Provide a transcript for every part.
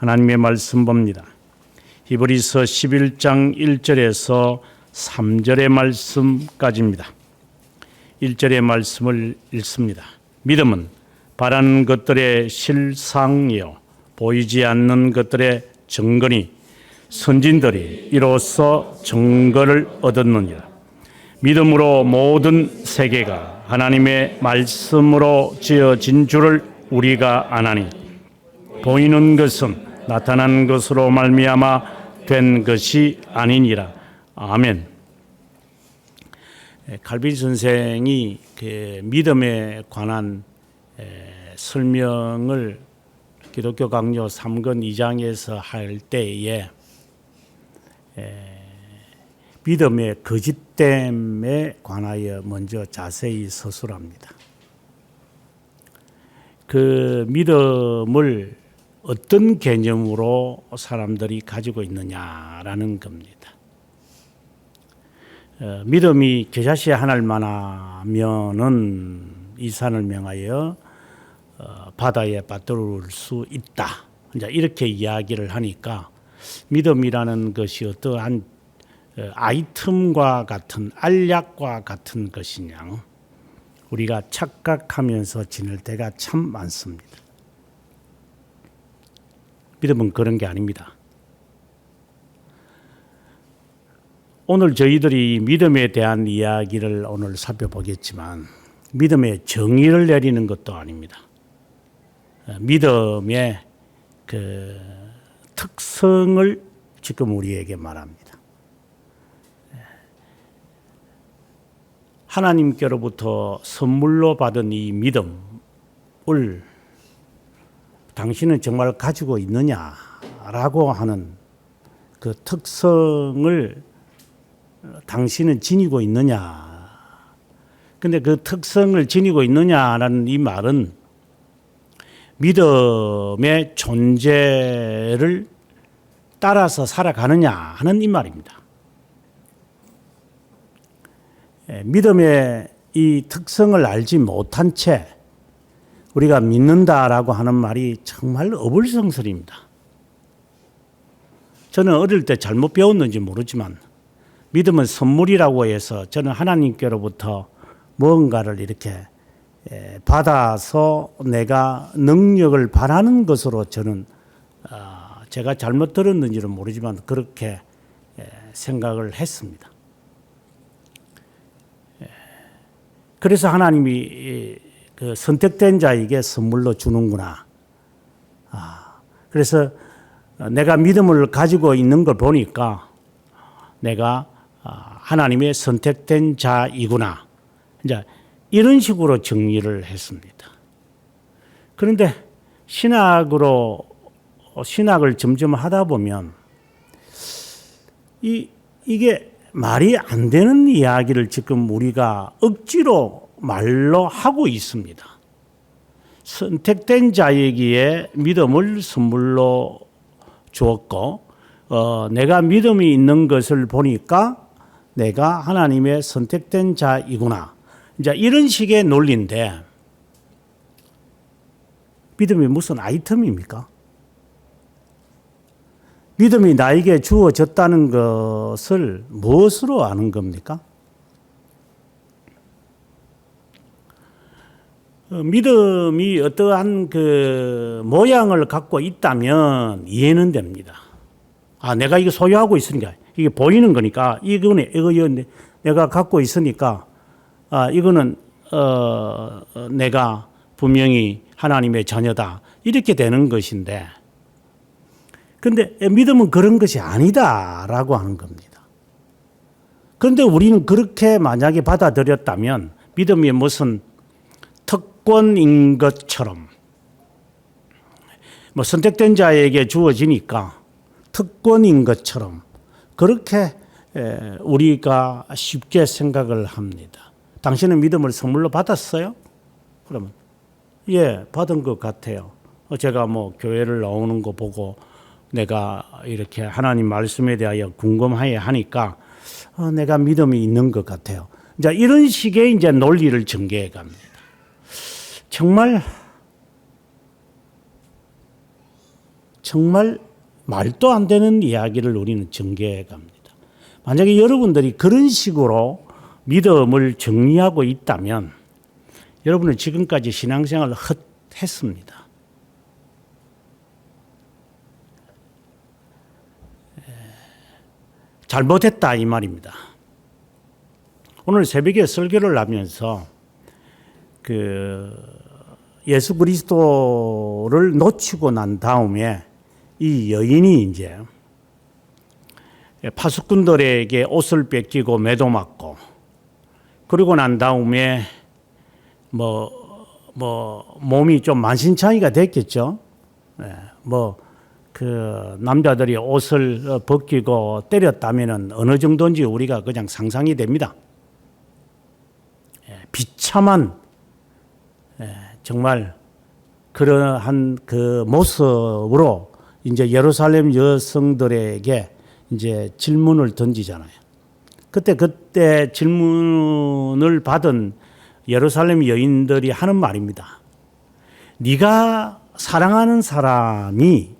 하나님의 말씀 봅니다. 히브리서 11장 1절에서 3절의 말씀까지입니다. 1절의 말씀을 읽습니다. 믿음은 바라는 것들의 실상이요 보이지 않는 것들의 증거니 선진들이 이로써 증거를 얻었느니라. 믿음으로 모든 세계가 하나님의 말씀으로 지어진 줄을 우리가 아나니 보이는 것은 나타난 것으로 말미암아 된 것이 아니니라. 아멘. 칼빈 선생이 그 믿음에 관한 설명을 기독교 강요 3권 2장에서 할 때에 믿음의 거짓됨에 관하여 먼저 자세히 서술합니다. 그 믿음을 어떤 개념으로 사람들이 가지고 있느냐라는 겁니다. 믿음이 겨자씨에 하나를 만하면은 이 산을 명하여 바다에 빠뜨릴 수 있다. 이제 이렇게 이야기를 하니까 믿음이라는 것이 어떠한 아이템과 같은 알약과 같은 것이냐 우리가 착각하면서 지낼 때가 참 많습니다. 믿음은 그런 게 아닙니다. 오늘 저희들이 믿음에 대한 이야기를 오늘 살펴보겠지만 믿음의 정의를 내리는 것도 아닙니다. 믿음의 그 특성을 지금 우리에게 말합니다. 하나님께로부터 선물로 받은 이 믿음을 당신은 정말 가지고 있느냐라고 하는 그 특성을 당신은 지니고 있느냐. 근데 그 특성을 지니고 있느냐라는 이 말은 믿음의 존재를 따라서 살아가느냐 하는 이 말입니다. 믿음의 이 특성을 알지 못한 채 우리가 믿는다라고 하는 말이 정말 어불성설입니다. 저는 어릴 때 잘못 배웠는지 모르지만 믿음은 선물이라고 해서 저는 하나님께로부터 뭔가를 이렇게 받아서 내가 능력을 바라는 것으로 저는 제가 잘못 들었는지는 모르지만 그렇게 생각을 했습니다. 그래서 하나님이 그 선택된 자에게 선물로 주는구나. 그래서 내가 믿음을 가지고 있는 걸 보니까 내가 하나님의 선택된 자이구나. 이제 이런 식으로 정리를 했습니다. 그런데 신학을 점점 하다 보면 이게 말이 안 되는 이야기를 지금 우리가 억지로 말로 하고 있습니다. 선택된 자에게 믿음을 선물로 주었고 내가 믿음이 있는 것을 보니까 내가 하나님의 선택된 자이구나. 이제 이런 식의 논리인데 믿음이 무슨 아이템입니까? 믿음이 나에게 주어졌다는 것을 무엇으로 아는 겁니까? 믿음이 어떠한 그 모양을 갖고 있다면 이해는 됩니다. 내가 이거 소유하고 있으니까 이게 보이는 거니까 이거 내가 갖고 있으니까 이거는 내가 분명히 하나님의 자녀다 이렇게 되는 것인데 그런데 믿음은 그런 것이 아니다라고 하는 겁니다. 그런데 우리는 그렇게 만약에 받아들였다면 믿음이 무슨 특권인 것처럼 선택된 자에게 주어지니까 특권인 것처럼 그렇게 우리가 쉽게 생각을 합니다. 당신은 믿음을 선물로 받았어요? 그러면 예, 받은 것 같아요. 제가 교회를 나오는 거 보고 내가 이렇게 하나님 말씀에 대하여 궁금해 하니까 내가 믿음이 있는 것 같아요. 이제 이런 식의 이제 논리를 전개해 갑니다. 정말 정말 말도 안 되는 이야기를 우리는 전개해 갑니다. 만약에 여러분들이 그런 식으로 믿음을 정리하고 있다면 여러분은 지금까지 신앙생활을 헛했습니다. 잘못했다 이 말입니다. 오늘 새벽에 설교를 하면서 예수 그리스도를 놓치고 난 다음에 이 여인이 이제 파수꾼들에게 옷을 뺏기고 매도 맞고 그러고 난 다음에 몸이 좀 만신창이가 됐겠죠. 남자들이 옷을 벗기고 때렸다면은 어느 정도인지 우리가 그냥 상상이 됩니다. 비참한 정말 그러한 그 모습으로 이제 예루살렘 여성들에게 이제 질문을 던지잖아요. 그때 질문을 받은 예루살렘 여인들이 하는 말입니다. 네가 사랑하는 사람이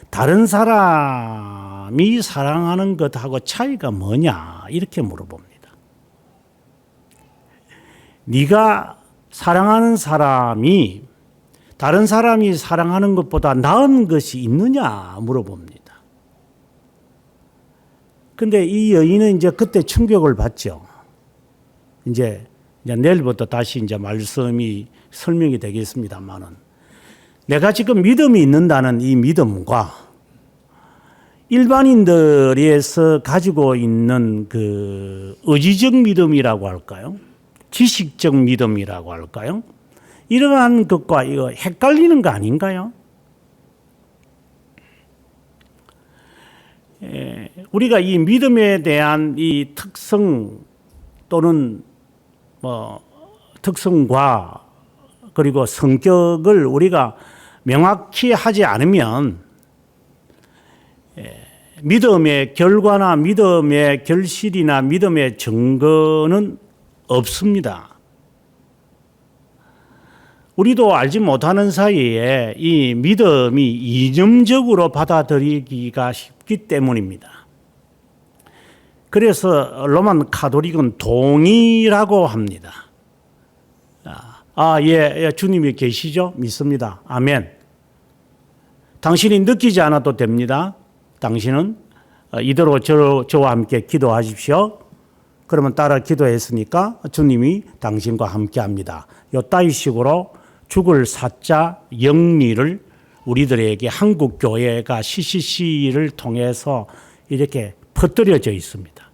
다른 사람이 사랑하는 것하고 차이가 뭐냐 이렇게 물어봅니다. 네가 사랑하는 사람이 다른 사람이 사랑하는 것보다 나은 것이 있느냐 물어봅니다. 근데 이 여인은 이제 그때 충격을 받죠. 이제 내일부터 다시 이제 말씀이 설명이 되겠습니다만은 내가 지금 믿음이 있는다는 이 믿음과 일반인들에서 가지고 있는 그 의지적 믿음이라고 할까요? 지식적 믿음이라고 할까요? 이러한 것과 이거 헷갈리는 거 아닌가요? 우리가 이 믿음에 대한 이 특성 또는 특성과 그리고 성격을 우리가 명확히 하지 않으면 믿음의 결과나 믿음의 결실이나 믿음의 증거는 없습니다. 우리도 알지 못하는 사이에 이 믿음이 이념적으로 받아들이기가 쉽기 때문입니다. 그래서 로만 가톨릭은 동의라고 합니다. 예, 주님이 계시죠? 믿습니다. 아멘. 당신이 느끼지 않아도 됩니다. 당신은 이대로 저와 함께 기도하십시오. 그러면 따라 기도했으니까 주님이 당신과 함께 합니다. 요 따위식으로 죽을 사자 영리를 우리들에게 한국교회가 CCC를 통해서 이렇게 퍼뜨려져 있습니다.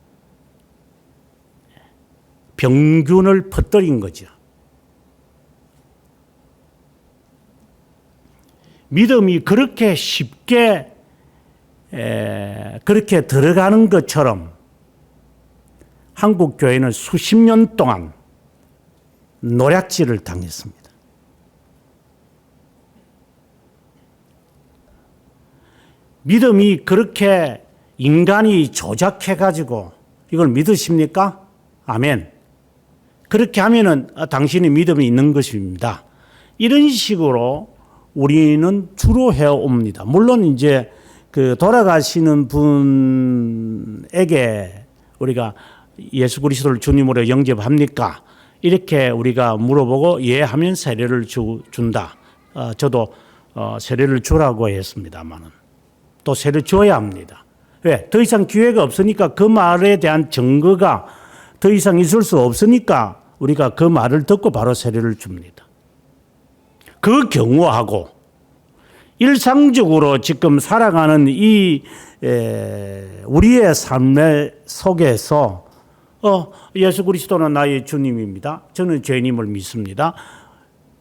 병균을 퍼뜨린 거죠. 믿음이 그렇게 쉽게 그렇게 들어가는 것처럼 한국교회는 수십 년 동안 노략질을 당했습니다. 믿음이 그렇게 인간이 조작해가지고 이걸 믿으십니까? 아멘. 그렇게 하면은 당신이 믿음이 있는 것입니다. 이런 식으로 우리는 주로 해옵니다. 물론 이제 그 돌아가시는 분에게 우리가 예수 그리스도를 주님으로 영접합니까? 이렇게 우리가 물어보고 예 하면 세례를 준다. 저도 세례를 주라고 했습니다만은 또 세례 줘야 합니다. 왜? 더 이상 기회가 없으니까 그 말에 대한 증거가 더 이상 있을 수 없으니까 우리가 그 말을 듣고 바로 세례를 줍니다. 그 경우하고 일상적으로 지금 살아가는 이 우리의 삶 속에서 예수 그리스도는 나의 주님입니다. 저는 죄인임을 믿습니다.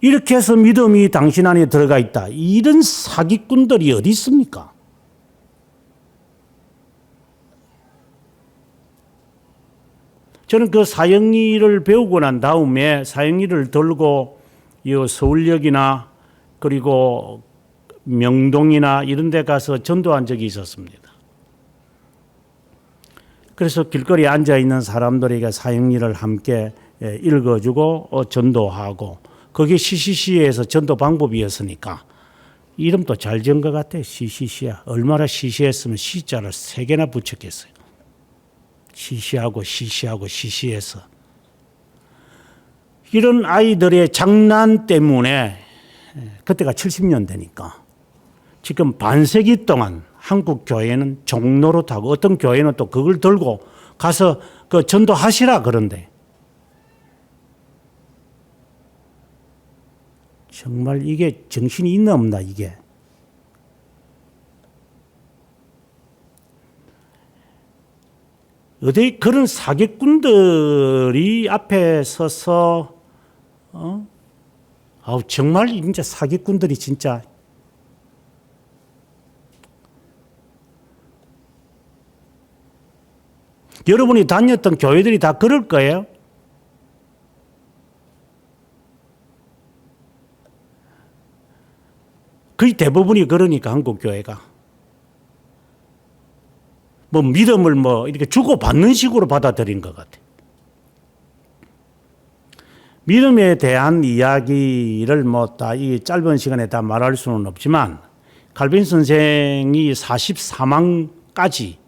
이렇게 해서 믿음이 당신 안에 들어가 있다. 이런 사기꾼들이 어디 있습니까? 저는 그 사형리를 배우고 난 다음에 사형리를 들고 이 서울역이나 그리고 명동이나 이런 데 가서 전도한 적이 있었습니다. 그래서 길거리에 앉아있는 사람들에게 사형리를 함께 읽어주고 전도하고 그게 CCC에서 전도 방법이었으니까 이름도 잘 지은 것 같아. 시시시야. 얼마나 시시했으면 시자를 3개나 붙였겠어요. 시시하고 시시하고 시시해서. 이런 아이들의 장난 때문에 그때가 70년대니까 지금 반세기 동안 한국 교회는 종로릇하고 어떤 교회는 또 그걸 들고 가서 그 전도하시라 그런데 정말 이게 정신이 있나 없나 이게. 어디 그런 사기꾼들이 앞에 서서 정말 진짜 사기꾼들이 진짜 여러분이 다녔던 교회들이 다 그럴 거예요. 거의 대부분이 그러니까 한국 교회가 뭐 믿음을 뭐 이렇게 주고받는 식으로 받아들인 것 같아. 믿음에 대한 이야기를 뭐 다 이 짧은 시간에 다 말할 수는 없지만 칼빈 선생이 44망까지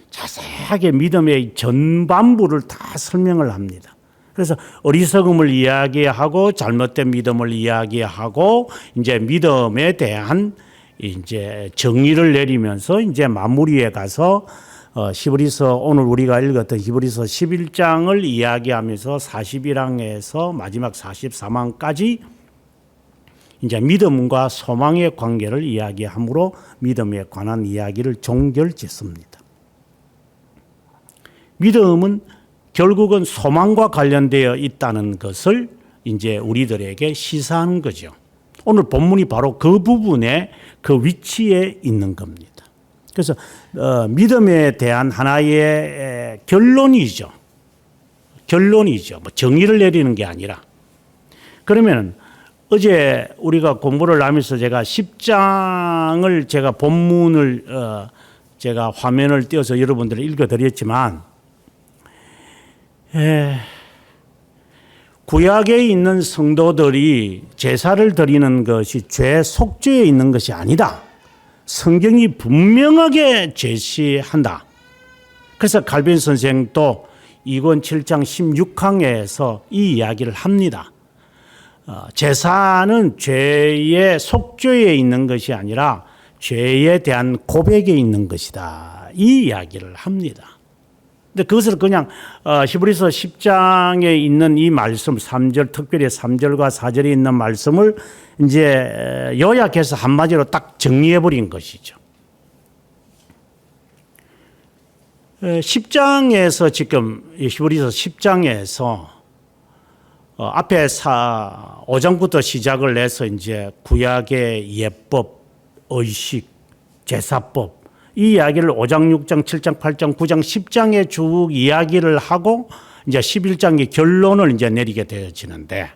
자세하게 믿음의 전반부를 다 설명을 합니다. 그래서 어리석음을 이야기하고 잘못된 믿음을 이야기하고 이제 믿음에 대한 이제 정의를 내리면서 이제 마무리에 가서 히브리서 오늘 우리가 읽었던 히브리서 11장을 이야기하면서 41항에서 마지막 44망까지 이제 믿음과 소망의 관계를 이야기함으로 믿음에 관한 이야기를 종결짓습니다. 믿음은 결국은 소망과 관련되어 있다는 것을 이제 우리들에게 시사하는 거죠. 오늘 본문이 바로 그 부분에 그 위치에 있는 겁니다. 그래서 믿음에 대한 하나의 결론이죠. 뭐 정의를 내리는 게 아니라. 그러면 어제 우리가 공부를 하면서 제가 10장을 제가 본문을 제가 화면을 띄워서 여러분들을 읽어드렸지만 구약에 있는 성도들이 제사를 드리는 것이 죄 속죄에 있는 것이 아니다. 성경이 분명하게 제시한다. 그래서 칼빈 선생도 이권 7장 16항에서 이 이야기를 합니다. 제사는 죄의 속죄에 있는 것이 아니라 죄에 대한 고백에 있는 것이다. 이 이야기를 합니다. 근데 그것을 그냥 히브리서 10장에 있는 이 말씀 3절 특별히 3절과 4절에 있는 말씀을 이제 요약해서 한마디로 딱 정리해 버린 것이죠. 10장에서 지금 히브리서 10장에서 앞에 5장부터 시작을 해서 이제 구약의 예법, 의식, 제사법 이 이야기를 5장, 6장, 7장, 8장, 9장, 10장에 쭉 이야기를 하고 이제 11장의 결론을 이제 내리게 되어지는데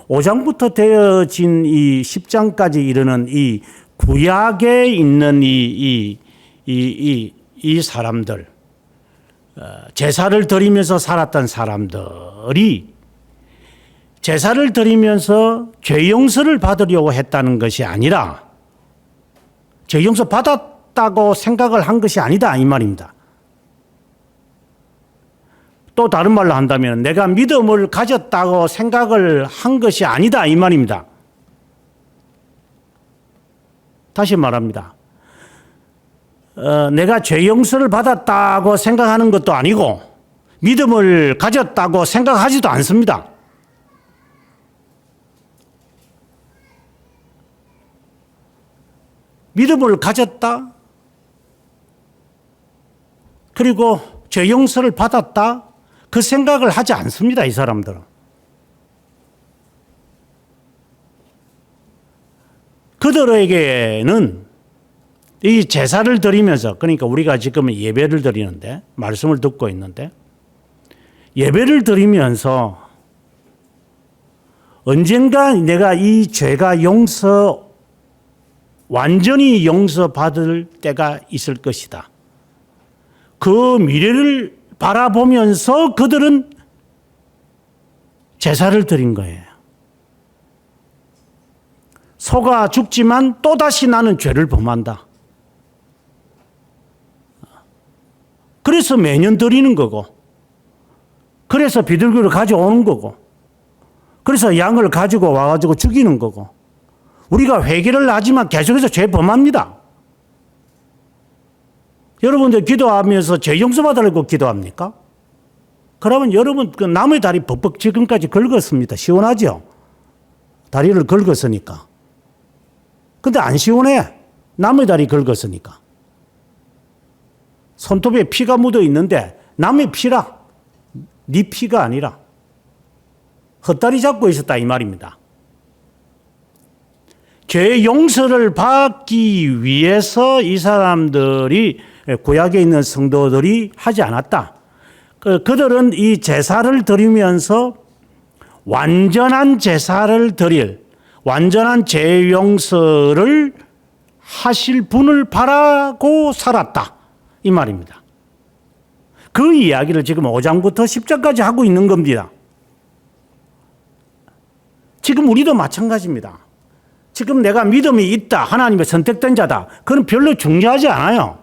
5장부터 되어진 이 10장까지 이르는 이 구약에 있는 이 사람들, 제사를 드리면서 살았던 사람들이 제사를 드리면서 죄 용서를 받으려고 했다는 것이 아니라 죄 용서 받았다고 생각을 한 것이 아니다 이 말입니다. 또 다른 말로 한다면 내가 믿음을 가졌다고 생각을 한 것이 아니다 이 말입니다. 다시 말합니다. 내가 죄 용서를 받았다고 생각하는 것도 아니고 믿음을 가졌다고 생각하지도 않습니다. 믿음을 가졌다. 그리고 죄 용서를 받았다. 그 생각을 하지 않습니다. 이 사람들은. 그들에게는 이 제사를 드리면서 그러니까 우리가 지금 예배를 드리는데 말씀을 듣고 있는데 예배를 드리면서 언젠가 내가 이 죄가 완전히 용서받을 때가 있을 것이다. 그 미래를 바라보면서 그들은 제사를 드린 거예요. 소가 죽지만 또다시 나는 죄를 범한다. 그래서 매년 드리는 거고, 그래서 비둘기를 가져오는 거고, 그래서 양을 가지고 와가지고 죽이는 거고, 우리가 회개를 하지만 계속해서 죄 범합니다. 여러분들 기도하면서 죄 용서받으려고 기도합니까? 그러면 여러분 그 나무의 다리 벅벅 지금까지 긁었습니다. 시원하죠? 다리를 긁었으니까. 근데 안 시원해. 나무의 다리 긁었으니까. 손톱에 피가 묻어 있는데 남의 피라. 네 피가 아니라 헛다리 잡고 있었다 이 말입니다. 죄 용서를 받기 위해서 이 사람들이 구약에 있는 성도들이 하지 않았다. 그들은 이 제사를 드리면서 완전한 제사를 드릴, 완전한 죄 용서를 하실 분을 바라고 살았다 이 말입니다. 그 이야기를 지금 5장부터 10장까지 하고 있는 겁니다. 지금 우리도 마찬가지입니다. 지금 내가 믿음이 있다, 하나님의 선택된 자다, 그건 별로 중요하지 않아요.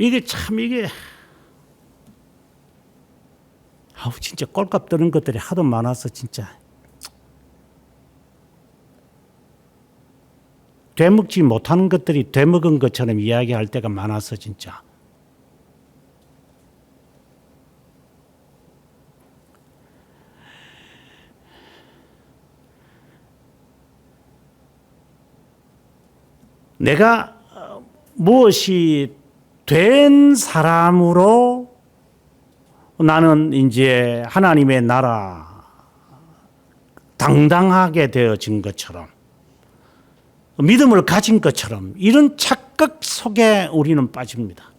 이게 진짜 꼴값 드는 것들이 하도 많아서 진짜 되먹지 못하는 것들이 되먹은 것처럼 이야기할 때가 많아서 진짜. 내가 무엇이 된 사람으로 나는 이제 하나님의 나라 당당하게 되어진 것처럼, 믿음을 가진 것처럼, 이런 착각 속에 우리는 빠집니다.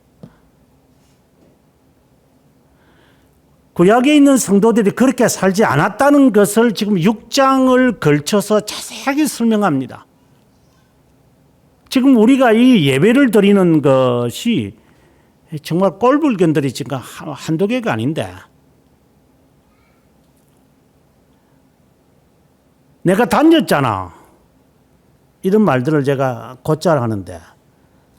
구약에 있는 성도들이 그렇게 살지 않았다는 것을 지금 6장을 걸쳐서 자세하게 설명합니다. 지금 우리가 이 예배를 드리는 것이 정말 꼴불견들이 지금 한두 개가 아닌데, 내가 다녔잖아, 이런 말들을 제가 곧잘 하는데,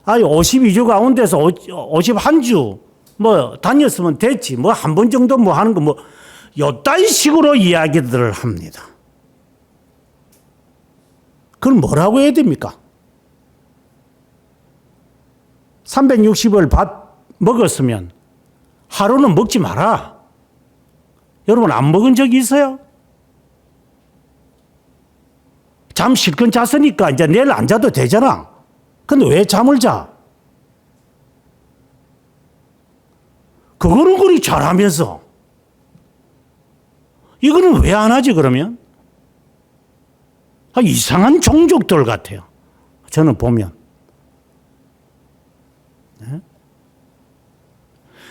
52주 가운데서 51주 뭐 다녔으면 됐지, 뭐 한 번 정도 뭐 하는 거 뭐 요딴 식으로 이야기들을 합니다. 그럼 뭐라고 해야 됩니까? 360을 먹었으면 하루는 먹지 마라. 여러분 안 먹은 적이 있어요? 잠 실컷 잤으니까 이제 내일 안 자도 되잖아. 근데 왜 잠을 자? 그거는 그리 잘하면서 이거는 왜 안 하지 그러면? 이상한 종족들 같아요. 저는 보면. 네?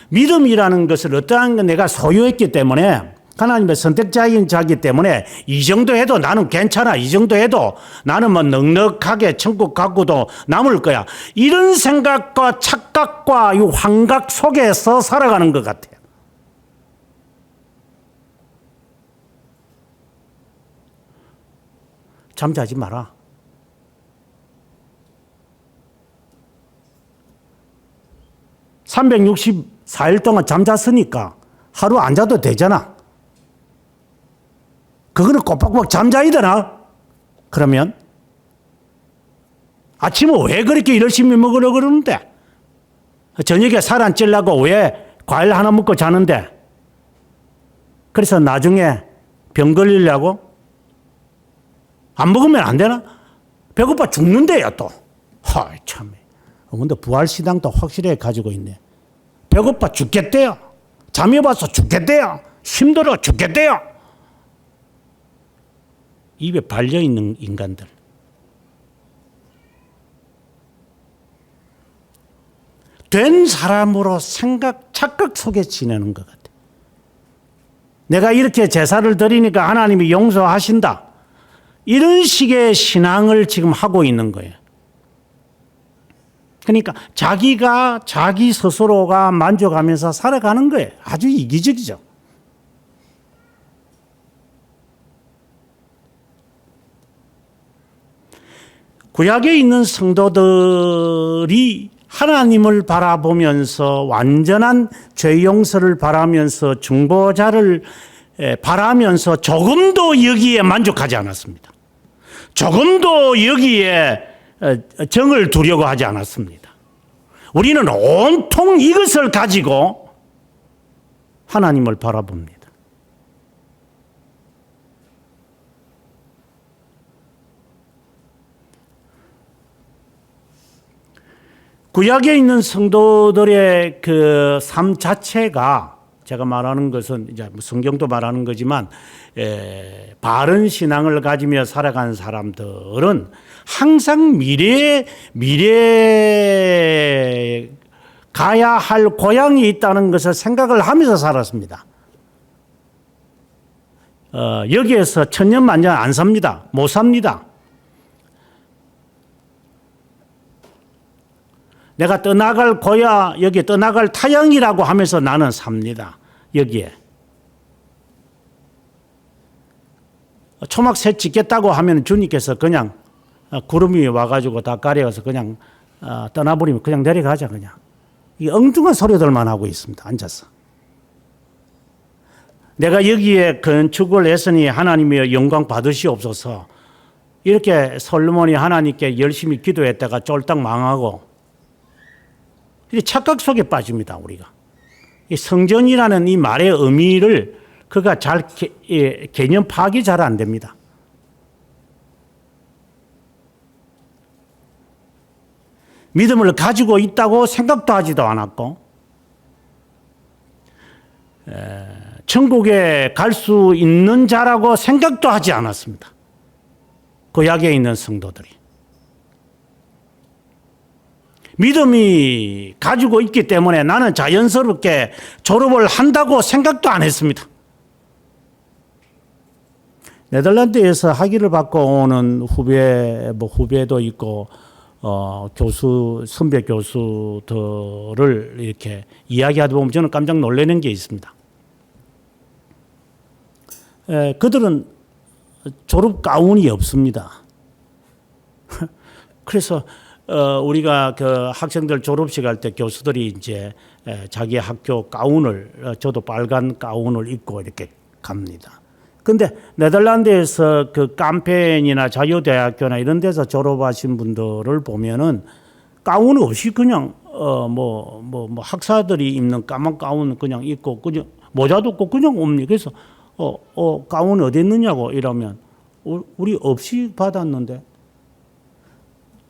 믿음이라는 것을 어떠한 건 내가 소유했기 때문에, 하나님의 선택자인 자이기 때문에 이 정도 해도 나는 괜찮아, 이 정도 해도 나는 뭐 넉넉하게 천국 가고도 남을 거야, 이런 생각과 착각과 이 환각 속에서 살아가는 것 같아요. 잠자지 마라. (364일) 동안 잠잤으니까 하루 안 자도 되잖아. 그거는 꼬박꼬박 잠자야 되나? 그러면 아침에 왜 그렇게 열심히 먹으려고 그러는데? 저녁에 살 안 찌려고 왜 과일 하나 먹고 자는데? 그래서 나중에 병 걸리려고? 안 먹으면 안 되나? 배고파 죽는데요 또. 참. 근데 부활신앙도 확실하게 가지고 있네. 배고파 죽겠대요. 잠이 와서 죽겠대요. 힘들어 죽겠대요. 입에 발려있는 인간들. 된 사람으로 착각 속에 지내는 것 같아요. 내가 이렇게 제사를 드리니까 하나님이 용서하신다, 이런 식의 신앙을 지금 하고 있는 거예요. 그러니까 자기가 자기 스스로가 만족하면서 살아가는 거예요. 아주 이기적이죠. 구약에 있는 성도들이 하나님을 바라보면서 완전한 죄 용서를 바라면서 중보자를 바라면서 조금도 여기에 만족하지 않았습니다. 조금도 여기에 정을 두려고 하지 않았습니다. 우리는 온통 이것을 가지고 하나님을 바라봅니다. 구약에 있는 성도들의 그 삶 자체가 제가 말하는 것은 이제 성경도 말하는 거지만 바른 신앙을 가지며 살아가는 사람들은 항상 미래에 가야 할 고향이 있다는 것을 생각을 하면서 살았습니다. 여기에서 천년만년 안 삽니다. 못 삽니다. 내가 떠나갈 고야, 여기 떠나갈 타향이라고 하면서 나는 삽니다. 여기에. 초막새 짓겠다고 하면 주님께서 그냥 구름이 와가지고 다 가려서 그냥 떠나버리면 그냥 내려가자 그냥. 이 엉뚱한 소리들만 하고 있습니다. 앉아서. 내가 여기에 건축을 했으니 하나님의 영광 받으시옵소서. 이렇게 솔로몬이 하나님께 열심히 기도했다가 쫄딱 망하고 착각 속에 빠집니다. 우리가. 이 성전이라는 이 말의 의미를 그가 잘 개념 파악이 잘 안 됩니다. 믿음을 가지고 있다고 생각도 하지도 않았고 천국에 갈 수 있는 자라고 생각도 하지 않았습니다. 구약에 있는 성도들이. 믿음이 가지고 있기 때문에 나는 자연스럽게 졸업을 한다고 생각도 안 했습니다. 네덜란드에서 학위를 받고 오는 후배도 있고, 선배 교수들을 이렇게 이야기하다 보면 저는 깜짝 놀라는 게 있습니다. 그들은 졸업 가운이 없습니다. 그래서 우리가 그 학생들 졸업식 할 때 교수들이 이제 자기 학교 가운을, 저도 빨간 가운을 입고 이렇게 갑니다. 근데 네덜란드에서 그 캄펜이나 자유대학교나 이런 데서 졸업하신 분들을 보면은 가운 없이 그냥 학사들이 입는 까만 가운 그냥 입고 그냥 모자도 없고 그냥 옵니다. 그래서 가운 어디 있느냐고 이러면 우리 없이 받았는데,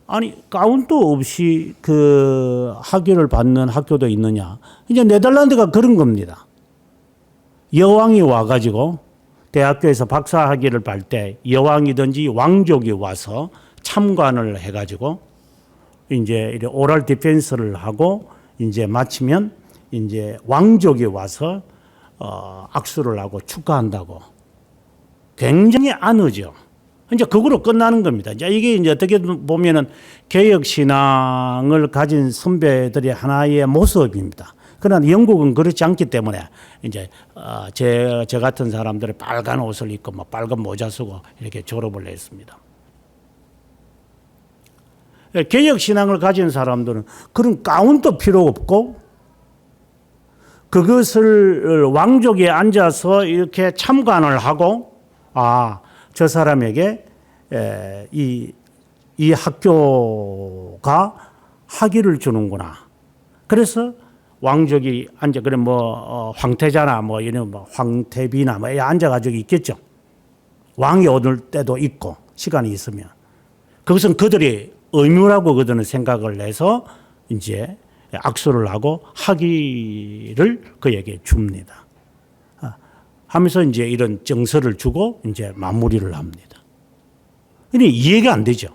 아니 가운도 없이 그 학위를 받는 학교도 있느냐. 이제 네덜란드가 그런 겁니다. 여왕이 와가지고 대학교에서 박사 학위를 받을 때 여왕이든지 왕족이 와서 참관을 해가지고 이제 오랄 디펜스를 하고 이제 마치면 이제 왕족이 와서 악수를 하고 축하한다고. 굉장히 안으죠. 이제 그거로 끝나는 겁니다. 이게 이제 어떻게 보면은 개혁 신앙을 가진 선배들의 하나의 모습입니다. 그러나 영국은 그렇지 않기 때문에 이제 제 같은 사람들이 빨간 옷을 입고 빨간 모자 쓰고 이렇게 졸업을 했습니다. 개혁 신앙을 가진 사람들은 그런 가운도 필요 없고 그것을 왕족에 앉아서 이렇게 참관을 하고 저 사람에게 이 학교가 학위를 주는구나. 그래서 왕족이 앉아, 그래 황태자나 이런 황태비나 앉아가지고 있겠죠. 왕이 오늘 때도 있고 시간이 있으면 그것은 그들이 의무라고 그들은 생각을 해서 이제 악수를 하고 학위를 그에게 줍니다. 하면서 이제 이런 정서를 주고 이제 마무리를 합니다. 근데 이해가 안 되죠.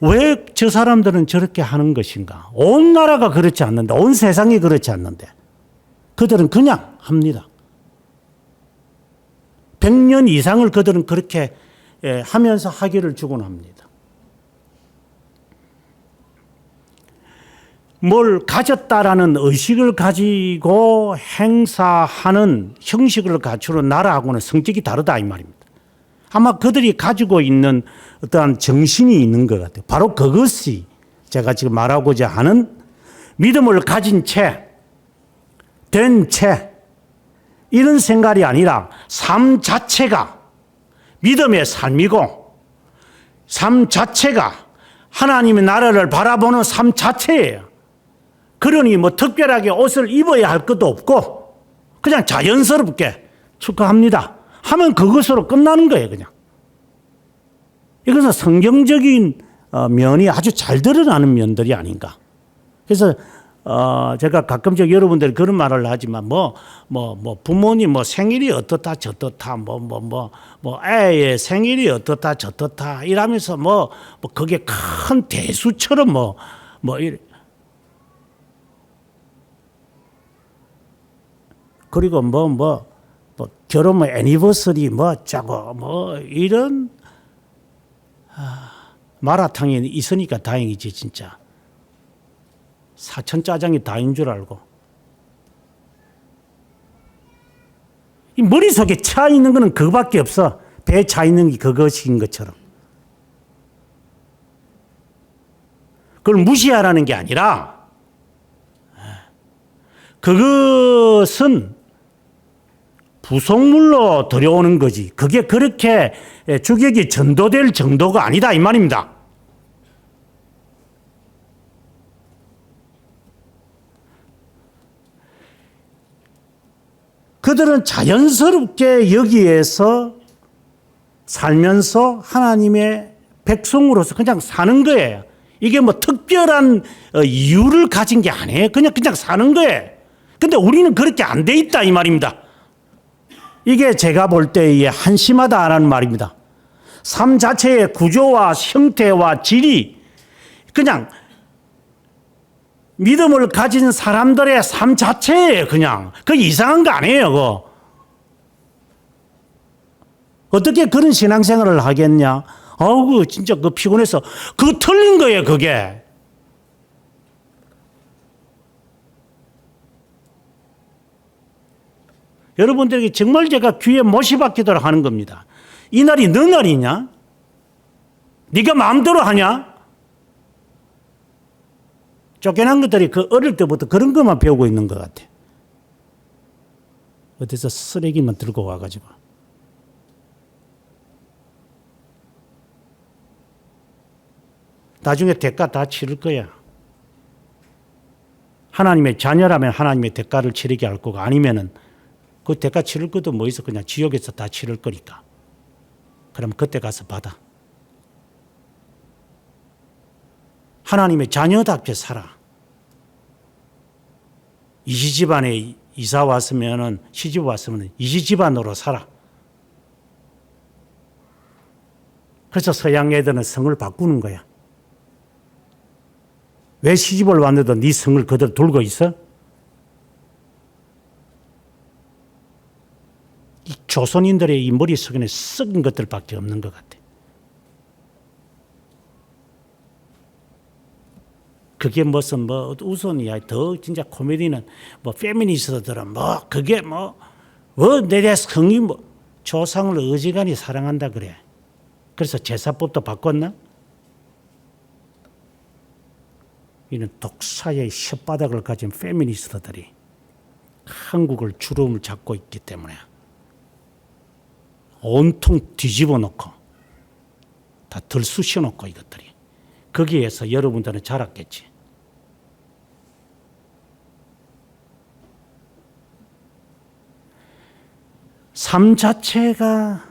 왜 저 사람들은 저렇게 하는 것인가? 온 나라가 그렇지 않는데, 온 세상이 그렇지 않는데, 그들은 그냥 합니다. 100년 이상을 그들은 그렇게 하면서 학위를 주곤 합니다. 뭘 가졌다라는 의식을 가지고 행사하는 형식을 갖추는 나라하고는 성격이 다르다 이 말입니다. 아마 그들이 가지고 있는 어떠한 정신이 있는 것 같아요. 바로 그것이 제가 지금 말하고자 하는 믿음을 가진 채, 된 채, 이런 생각이 아니라 삶 자체가 믿음의 삶이고 삶 자체가 하나님의 나라를 바라보는 삶 자체예요. 그러니 뭐 특별하게 옷을 입어야 할 것도 없고 그냥 자연스럽게 축하합니다 하면 그것으로 끝나는 거예요. 그냥 이것은 성경적인 면이 아주 잘 드러나는 면들이 아닌가. 그래서 제가 가끔씩 여러분들이 그런 말을 하지만 부모님 생일이 어떻다 저떻다 애의 생일이 어떻다 저떻다 이러면서 그게 큰 대수처럼 이래. 그리고 결혼 애니버서리 짜고 이런 마라탕이 있으니까 다행이지 진짜. 사천 짜장이 다인 줄 알고. 이 머릿속에 차 있는 거는 그거밖에 없어. 배에 차 있는 게 그것인 것처럼. 그걸 무시하라는 게 아니라 그것은 부속물로 들여오는 거지. 그게 그렇게 주객이 전도될 정도가 아니다 이 말입니다. 그들은 자연스럽게 여기에서 살면서 하나님의 백성으로서 그냥 사는 거예요. 이게 특별한 이유를 가진 게 아니에요. 그냥 사는 거예요. 근데 우리는 그렇게 안 돼 있다 이 말입니다. 이게 제가 볼 때의 한심하다라는 말입니다. 삶 자체의 구조와 형태와 질이 그냥 믿음을 가진 사람들의 삶 자체예요. 그냥 그 이상한 거 아니에요. 그거. 어떻게 그런 신앙생활을 하겠냐? 아우 진짜 그 피곤해서 그거 틀린 거예요. 그게. 여러분들에게 정말 제가 귀에 못이 박히도록 하는 겁니다. 이 날이 너 날이냐? 네가 마음대로 하냐? 쫓겨난 것들이 그 어릴 때부터 그런 것만 배우고 있는 것 같아. 어디서 쓰레기만 들고 와가지고. 나중에 대가 다 치를 거야. 하나님의 자녀라면 하나님의 대가를 치르게 할 거고 아니면은 그 대가 치를 것도 뭐 있어. 그냥 지옥에서 다 치를 거니까. 그럼 그때 가서 받아. 하나님의 자녀답게 살아. 이시집안에 이사 왔으면은 시집 왔으면 이시집안으로 살아. 그래서 서양 애들은 성을 바꾸는 거야. 왜 시집을 왔는데도 네 성을 그대로 돌고 있어? 이 조선인들의 이 머릿속에는 썩은 것들밖에 없는 것 같아. 그게 무슨 우선이야. 더 진짜 코미디는 페미니스트들은 그게 내 성이 조상을 어지간히 사랑한다 그래. 그래서 제사법도 바꿨나? 이는 독사의 혓바닥을 가진 페미니스트들이 한국을 주름을 잡고 있기 때문에 온통 뒤집어 놓고 다 들쑤셔 놓고 이것들이 거기에서 여러분들은 자랐겠지. 삶 자체가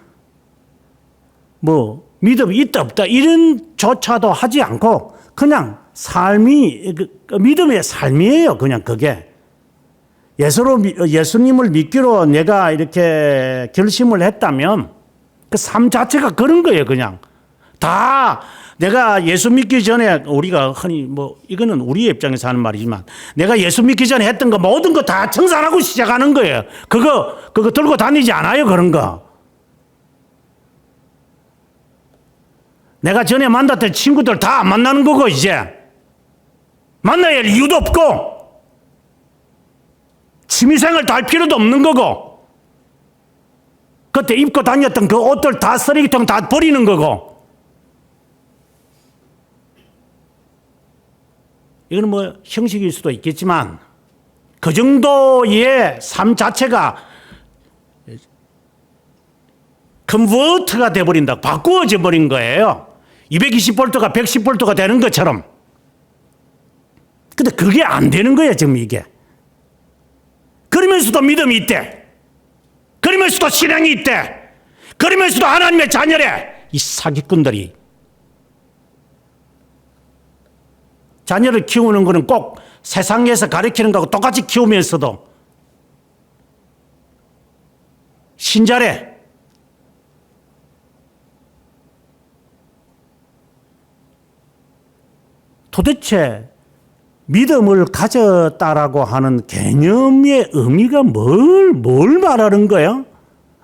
믿음이 있다 없다 이런 조차도 하지 않고 그냥 삶이 믿음의 삶이에요. 그냥 그게 예수님을 믿기로 내가 이렇게 결심을 했다면 그 삶 자체가 그런 거예요. 그냥 다 내가 예수 믿기 전에 우리가 흔히 이거는 우리의 입장에서 하는 말이지만 내가 예수 믿기 전에 했던 거 모든 거 다 청산하고 시작하는 거예요. 그거 들고 다니지 않아요. 그런 거. 내가 전에 만났던 친구들 다 안 만나는 거고 이제 만나야 할 이유도 없고 취미생활도 할 필요도 없는 거고 그때 입고 다녔던 그 옷들 다 쓰레기통 다 버리는 거고 이건 뭐 형식일 수도 있겠지만 그 정도의 삶 자체가 컨버터가 돼버린다. 바꾸어져 버린 거예요. 220볼트가 110볼트가 되는 것처럼. 근데 그게 안 되는 거예요, 지금 이게. 그러면서도 믿음이 있대. 그러면서도 신앙이 있대. 그러면서도 하나님의 자녀래. 이 사기꾼들이. 자녀를 키우는 거는 꼭 세상에서 가르치는 거하고 똑같이 키우면서도 신자래. 도대체 믿음을 가졌다라고 하는 개념의 의미가 뭘 말하는 거예요?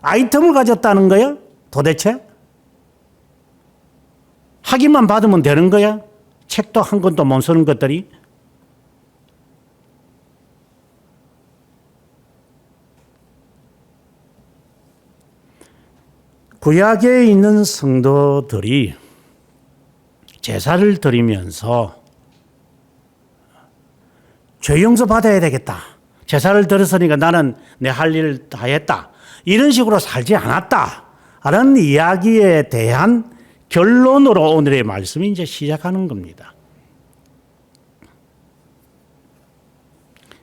아이템을 가졌다는 거야? 도대체? 학위만 받으면 되는 거야? 책도 한 권도 못 쓰는 것들이? 구약에 있는 성도들이 제사를 드리면서 죄 용서 받아야 되겠다. 제사를 드렸으니까 나는 내 할 일을 다 했다. 이런 식으로 살지 않았다. 라는 이야기에 대한 결론으로 오늘의 말씀이 이제 시작하는 겁니다.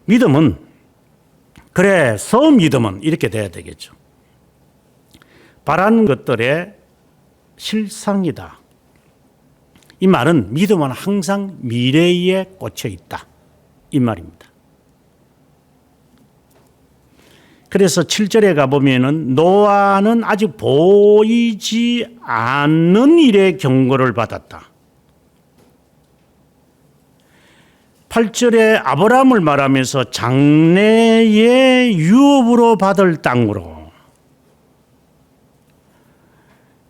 믿음은, 그래서 믿음은 이렇게 돼야 되겠죠. 바라는 것들의 실상이다. 이 말은 믿음은 항상 미래에 꽂혀 있다. 이 말입니다. 그래서 7절에 가보면은 노아는 아직 보이지 않는 일의 경고를 받았다. 8절에 아브라함을 말하면서 장래의 유업으로 받을 땅으로,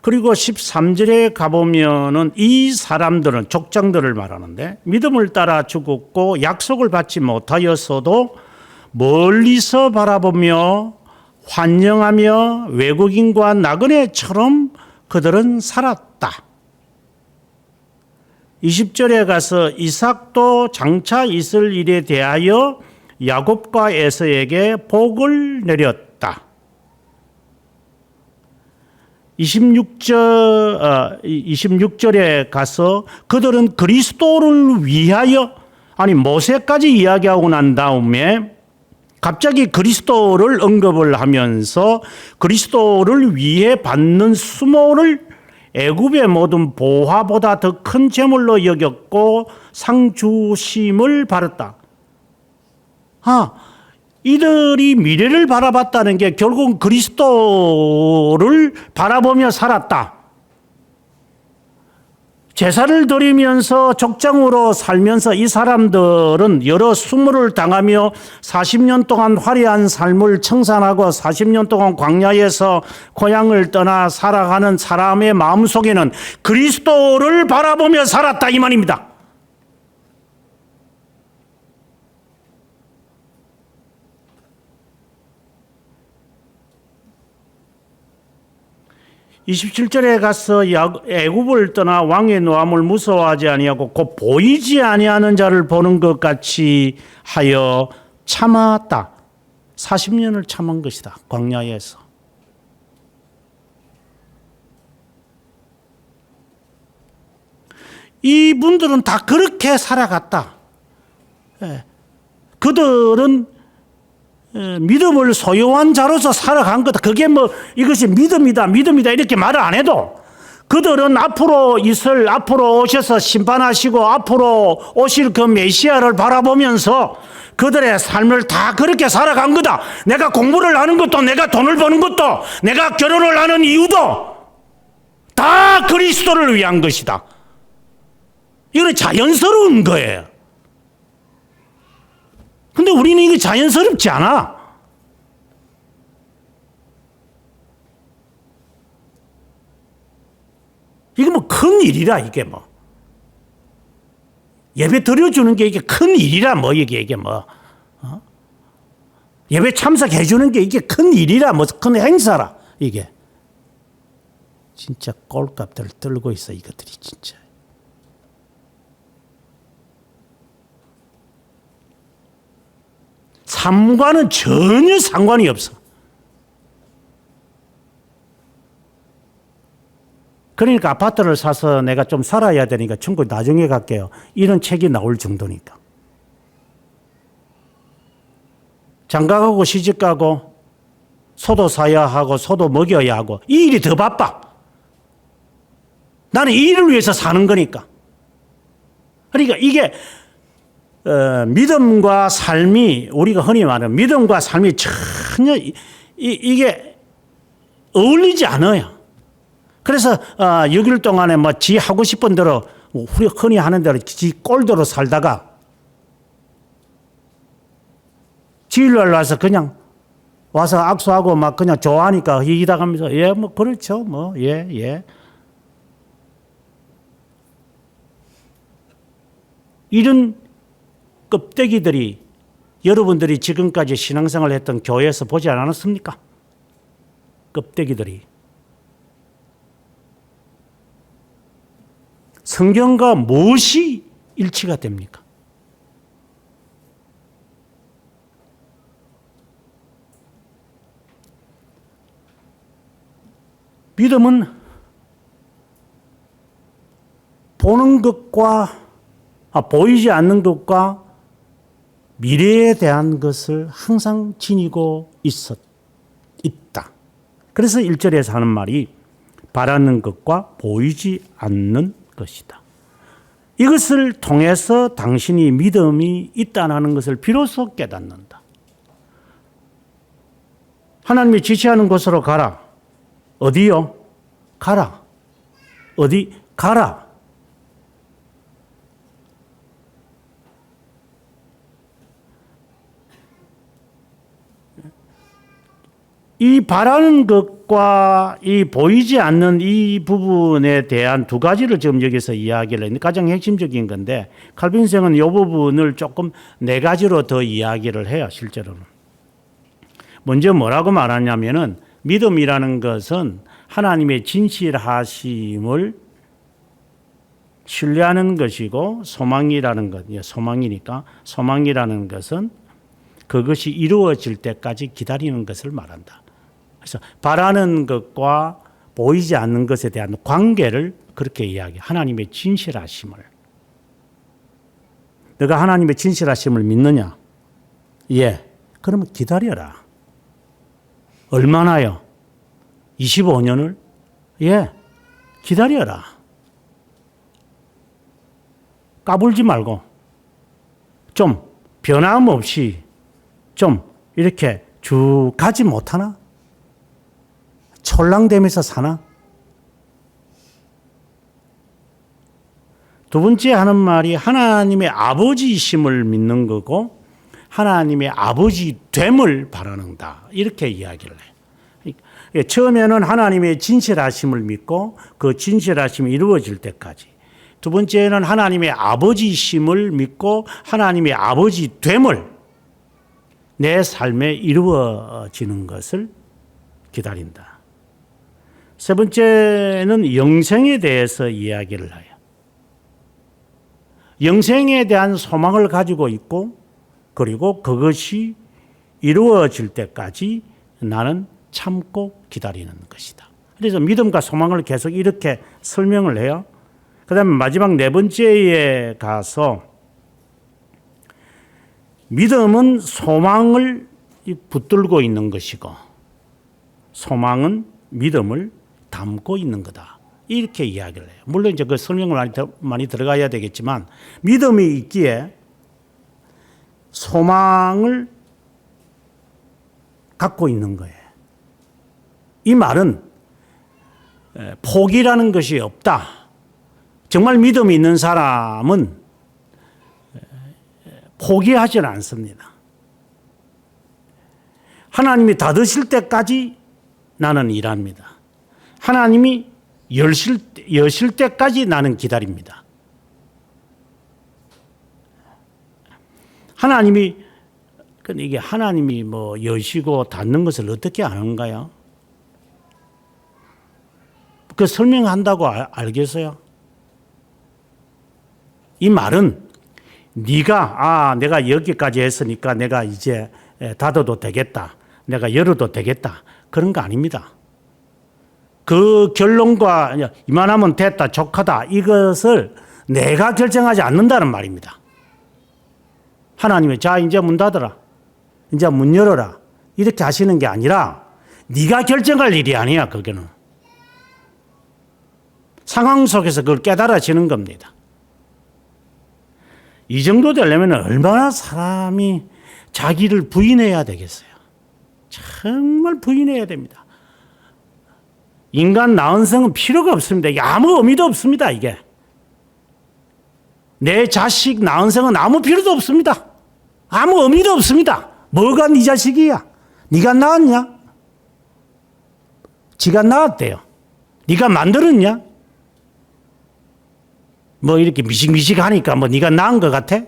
그리고 13절에 가보면은 이 사람들은 족장들을 말하는데 믿음을 따라 죽었고 약속을 받지 못하였어도 멀리서 바라보며 환영하며 외국인과 나그네처럼 그들은 살았다. 20절에 가서 이삭도 장차 있을 일에 대하여 야곱과 에서에게 복을 내렸다. 26절에 가서 그들은 그리스도를 위하여, 아니 모세까지 이야기하고 난 다음에 갑자기 그리스도를 언급을 하면서 그리스도를 위해 받는 수모를 애굽의 모든 보화보다 더 큰 재물로 여겼고 상주심을 받았다. 이들이 미래를 바라봤다는 게 결국 그리스도를 바라보며 살았다. 제사를 드리면서 족장으로 살면서 이 사람들은 여러 수모를 당하며 40년 동안 화려한 삶을 청산하고 40년 동안 광야에서 고향을 떠나 살아가는 사람의 마음속에는 그리스도를 바라보며 살았다 이 말입니다. (27절에) 가서 애굽을 떠나 왕의 노함을 무서워하지 아니하고 곧 보이지 아니하는 자를 보는 것 같이 하여 참았다. 40년을 참은 것이다. 광야에서. 이분들은 다 그렇게 살아갔다. 그들은 믿음을 소유한 자로서 살아간 거다. 그게 뭐 이것이 믿음이다 이렇게 말을 안 해도 그들은 앞으로 오셔서 심판하시고 앞으로 오실 그 메시아를 바라보면서 그들의 삶을 다 그렇게 살아간 거다. 내가 공부를 하는 것도, 내가 돈을 버는 것도, 내가 결혼을 하는 이유도 다 그리스도를 위한 것이다. 이건 자연스러운 거예요. 근데 우리는 이게 자연스럽지 않아. 이게 뭐 큰 일이라, 이게 뭐. 예배 드려주는 게 이게 큰 일이라 뭐 이게 뭐. 예배 참석해 주는 게 이게 큰 일이라 뭐 큰 행사라 이게. 진짜 꼴값들 떨고 있어 이것들이 진짜. 삶과는 전혀 상관이 없어. 그러니까 아파트를 사서 내가 좀 살아야 되니까 천국 나중에 갈게요. 이런 책이 나올 정도니까. 장가가고 시집가고 소도 사야 하고 소도 먹여야 하고 이 일이 더 바빠. 나는 이 일을 위해서 사는 거니까. 그러니까 이게 믿음과 삶이 우리가 흔히 말하는 믿음과 삶이 전혀 이게 어울리지 않아요. 그래서 6일 동안에 뭐 지 하고 싶은 대로 우리 흔히 하는 대로 지 꼴대로 살다가 주일날 와서 그냥 와서 악수하고 막 그냥 좋아하니까 이기다가면서 예 뭐 그렇죠 뭐 예. 이런 껍데기들이 여러분들이 지금까지 신앙생활을 했던 교회에서 보지 않았습니까? 껍데기들이. 성경과 무엇이 일치가 됩니까? 믿음은 보는 것과 보이지 않는 것과 미래에 대한 것을 항상 지니고 있다. 그래서 1절에서 하는 말이 바라는 것과 보이지 않는 것이다. 이것을 통해서 당신이 믿음이 있다는 것을 비로소 깨닫는다. 하나님이 지시하는 곳으로 가라. 어디요? 가라. 어디? 가라. 이 바라는 것과 이 보이지 않는 이 부분에 대한 두 가지를 지금 여기서 이야기를 했는데 가장 핵심적인 건데 칼빈생은 이 부분을 조금 네 가지로 더 이야기를 해요. 실제로는. 먼저 뭐라고 말하냐면은 믿음이라는 것은 하나님의 진실하심을 신뢰하는 것이고 소망이라는 것, 소망이니까 소망이라는 것은 그것이 이루어질 때까지 기다리는 것을 말한다. 그래서 바라는 것과 보이지 않는 것에 대한 관계를 그렇게 이야기해. 하나님의 진실하심을. 너가 하나님의 진실하심을 믿느냐? 예. 그러면 기다려라. 얼마나요? 25년을? 예. 기다려라. 까불지 말고 좀 변함없이 좀 이렇게 쭉 가지 못하나? 촐랑대면서 사나? 두 번째 하는 말이 하나님의 아버지심을 믿는 거고 하나님의 아버지 됨을 바라는다. 이렇게 이야기를 해요. 처음에는 하나님의 진실하심을 믿고 그 진실하심이 이루어질 때까지. 두 번째는 하나님의 아버지심을 믿고 하나님의 아버지 됨을 내 삶에 이루어지는 것을 기다린다. 세 번째는 영생에 대해서 이야기를 해요. 영생에 대한 소망을 가지고 있고 그리고 그것이 이루어질 때까지 나는 참고 기다리는 것이다. 그래서 믿음과 소망을 계속 이렇게 설명을 해요. 그 다음에 마지막 네 번째에 가서 믿음은 소망을 붙들고 있는 것이고 소망은 믿음을 담고 있는 거다. 이렇게 이야기를 해요. 물론 이제 그 설명을 많이 들어가야 되겠지만 믿음이 있기에 소망을 갖고 있는 거예요. 이 말은 포기라는 것이 없다. 정말 믿음이 있는 사람은 포기하지는 않습니다. 하나님이 닫으실 때까지 나는 일합니다. 하나님이 여실 때까지 나는 기다립니다. 하나님이, 근데 이게 하나님이 뭐 여시고 닫는 것을 어떻게 아는가요? 그 설명한다고 알겠어요? 이 말은 내가 여기까지 했으니까 내가 이제 닫아도 되겠다. 내가 열어도 되겠다. 그런 거 아닙니다. 그 결론과 이만하면 됐다, 족하다, 이것을 내가 결정하지 않는다는 말입니다. 하나님이 자 이제 문 닫아라, 이제 문 열어라, 이렇게 하시는 게 아니라 네가 결정할 일이 아니야. 그거는 상황 속에서 그걸 깨달아지는 겁니다. 이 정도 되려면 얼마나 사람이 자기를 부인해야 되겠어요. 정말 부인해야 됩니다. 인간 나은성은 필요가 없습니다. 이게 아무 의미도 없습니다. 이게 내 자식 나은성은 아무 필요도 없습니다. 아무 의미도 없습니다. 뭐가 네 자식이야? 네가 낳았냐? 지가 낳았대요. 네가 만들었냐? 뭐 이렇게 미식미식하니까 뭐 네가 낳은 것 같아?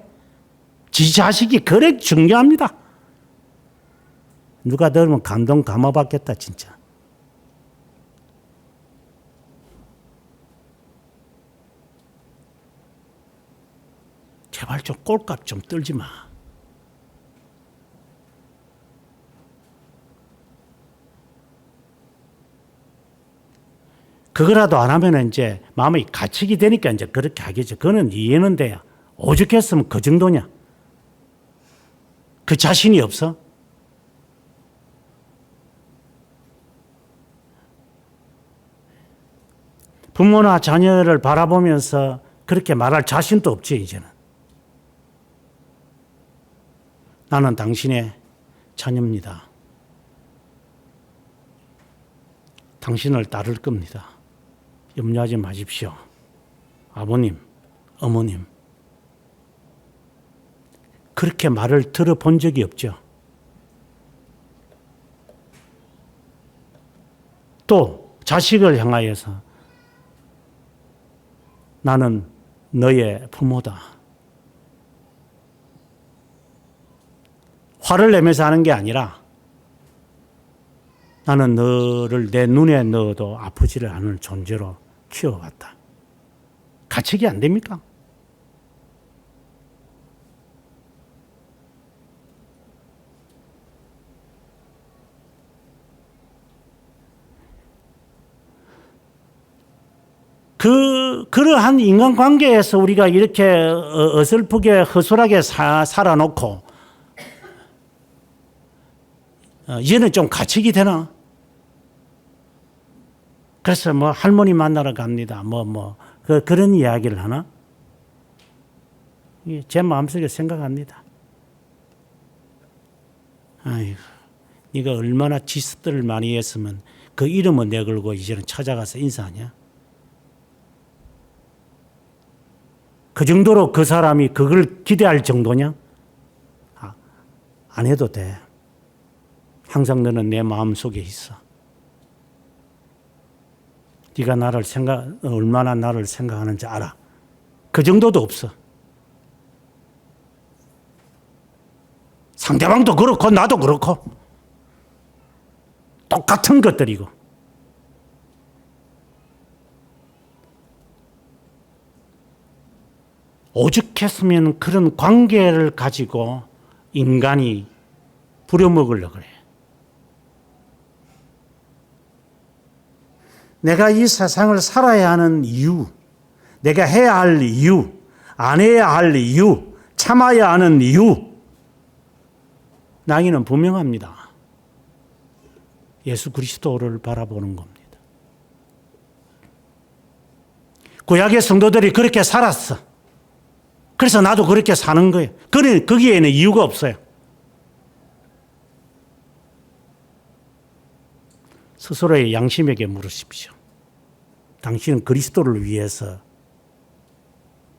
지 자식이 그래 중요합니다. 누가 들으면 감동 감아받겠다 진짜. 제발 좀 꼴값 좀 떨지 마. 그거라도 안 하면 이제 마음이 갇히게 되니까 이제 그렇게 하겠죠. 그거는 이해는 돼요. 오죽했으면 그 정도냐? 그 자신이 없어? 부모나 자녀를 바라보면서 그렇게 말할 자신도 없지, 이제는. 나는 당신의 자녀입니다. 당신을 따를 겁니다. 염려하지 마십시오. 아버님, 어머님. 그렇게 말을 들어본 적이 없죠. 또 자식을 향하여서 나는 너의 부모다. 화를 내면서 하는 게 아니라 나는 너를 내 눈에 넣어도 아프지를 않은 존재로 키워왔다. 가책이 안 됩니까? 그러한 인간관계에서 우리가 이렇게 어설프게 허술하게 살아놓고 이제는 좀 가책이 되나? 그래서 뭐 할머니 만나러 갑니다. 그런 이야기를 하나? 제 마음속에 생각합니다. 아이고, 네가 얼마나 지스들을 많이 했으면 그 이름을 내걸고 이제는 찾아가서 인사하냐? 그 정도로 그 사람이 그걸 기대할 정도냐? 안 해도 돼. 항상 너는 내 마음속에 있어. 네가 얼마나 나를 생각하는지 알아. 그 정도도 없어. 상대방도 그렇고 나도 그렇고 똑같은 것들이고. 오죽했으면 그런 관계를 가지고 인간이 부려먹으려고 그래. 내가 이 세상을 살아야 하는 이유, 내가 해야 할 이유, 안 해야 할 이유, 참아야 하는 이유, 나이는 분명합니다. 예수 그리스도를 바라보는 겁니다. 구약의 성도들이 그렇게 살았어. 그래서 나도 그렇게 사는 거예요. 거기에는 이유가 없어요. 스스로의 양심에게 물으십시오. 당신은 그리스도를 위해서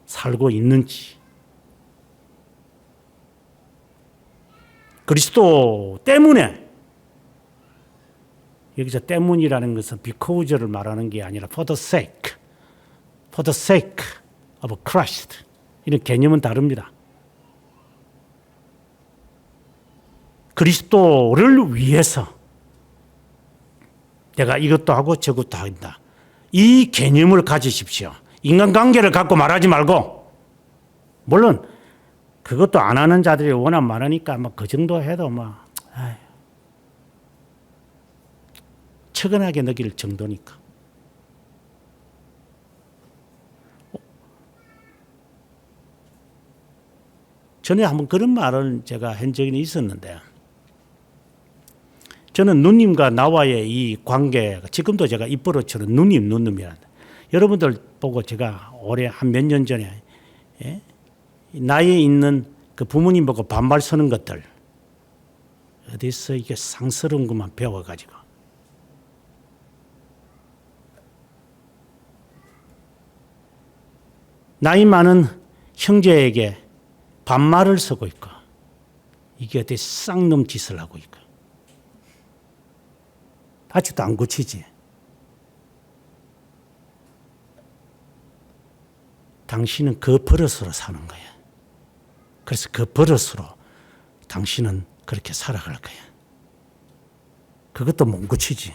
살고 있는지. 그리스도 때문에, 여기서 때문이라는 것은 because를 말하는 게 아니라 for the sake of Christ. 이런 개념은 다릅니다. 그리스도를 위해서 내가 이것도 하고 저것도 한다. 이 개념을 가지십시오. 인간관계를 갖고 말하지 말고, 물론 그것도 안 하는 자들이 워낙 많으니까 그 정도 해도 측은하게 느낄 정도니까. 전에 한번 그런 말을 제가 한 적이 있었는데, 저는 누님과 나와의 이 관계가 지금도 제가 입버릇처럼 누님이란다. 여러분들 보고 제가 올해 한 몇 년 전에 나이에 있는 그 부모님 보고 반말 서는 것들 어디서 이게 상스러운 것만 배워가지고 나이 많은 형제에게 반말을 서고 있고 이게 어디 쌍놈 짓을 하고 있고 아직도 안 고치지. 당신은 그 버릇으로 사는 거야. 그래서 그 버릇으로 당신은 그렇게 살아갈 거야. 그것도 못 고치지.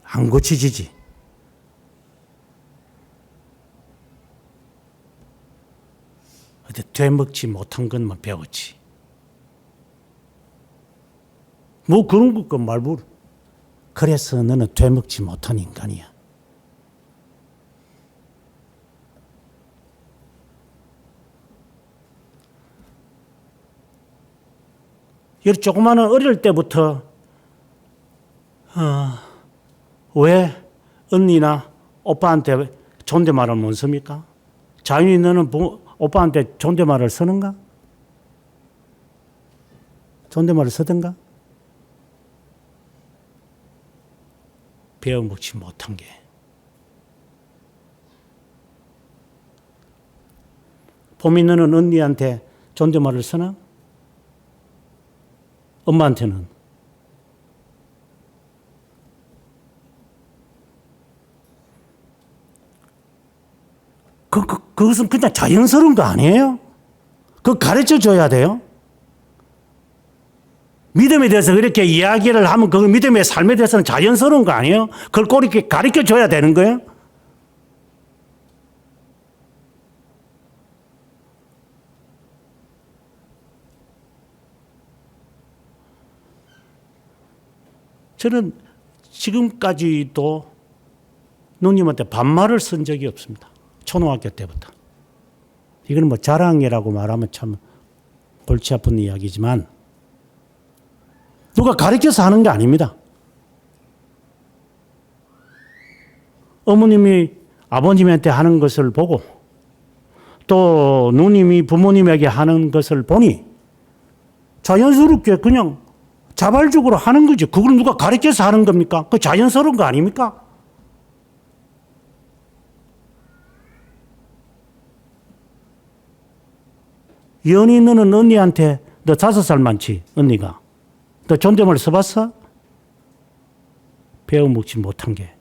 안 고치지지. 어디 되먹지 못한 것만 배웠지. 뭐 그런 것 말고. 그래서 너는 되먹지 못한 인간이야. 이 조그마한 어릴 때부터 왜 언니나 오빠한테 존댓말을 못 씁니까? 자연히 너는 오빠한테 존댓말을 쓰는가? 존댓말을 쓰든가? 배워먹지 못한 게. 봄이 너는 언니한테 존댓말을 쓰나? 엄마한테는? 그것은 그냥 자연스러운 거 아니에요? 그거 가르쳐 줘야 돼요? 믿음에 대해서 그렇게 이야기를 하면 그 믿음의 삶에 대해서는 자연스러운 거 아니에요? 그걸 꼭 이렇게 가르쳐 줘야 되는 거예요? 저는 지금까지도 누님한테 반말을 쓴 적이 없습니다. 초등학교 때부터. 이건 뭐 자랑이라고 말하면 참 골치 아픈 이야기지만 누가 가르쳐서 하는 게 아닙니다. 어머님이 아버님한테 하는 것을 보고 또 누님이 부모님에게 하는 것을 보니 자연스럽게 그냥 자발적으로 하는 거죠. 그걸 누가 가르쳐서 하는 겁니까? 그 자연스러운 거 아닙니까? 연희 너는 언니한테 너 5살 많지, 언니가. 너 존댓말 써봤어? 배워먹지 못한 게.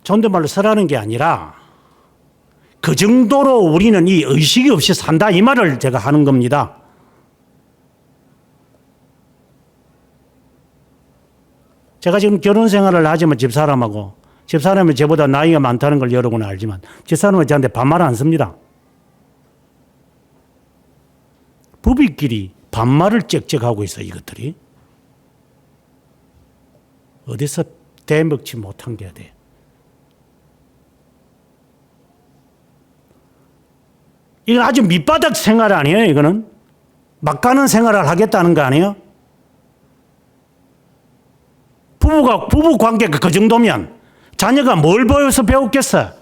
존댓말로 쓰라는 게 아니라 그 정도로 우리는 이 의식이 없이 산다 이 말을 제가 하는 겁니다. 제가 지금 결혼 생활을 하지만 집사람이 저보다 나이가 많다는 걸 여러분은 알지만 집사람은 저한테 반말 안 씁니다. 부부끼리 반말을 짹짹하고 있어 이것들이. 어디서 대먹지 못한 게 돼. 이건 아주 밑바닥 생활 아니에요, 이거는? 막 가는 생활을 하겠다는 거 아니에요? 부부 관계가 그 정도면 자녀가 뭘 보여서 배웠겠어?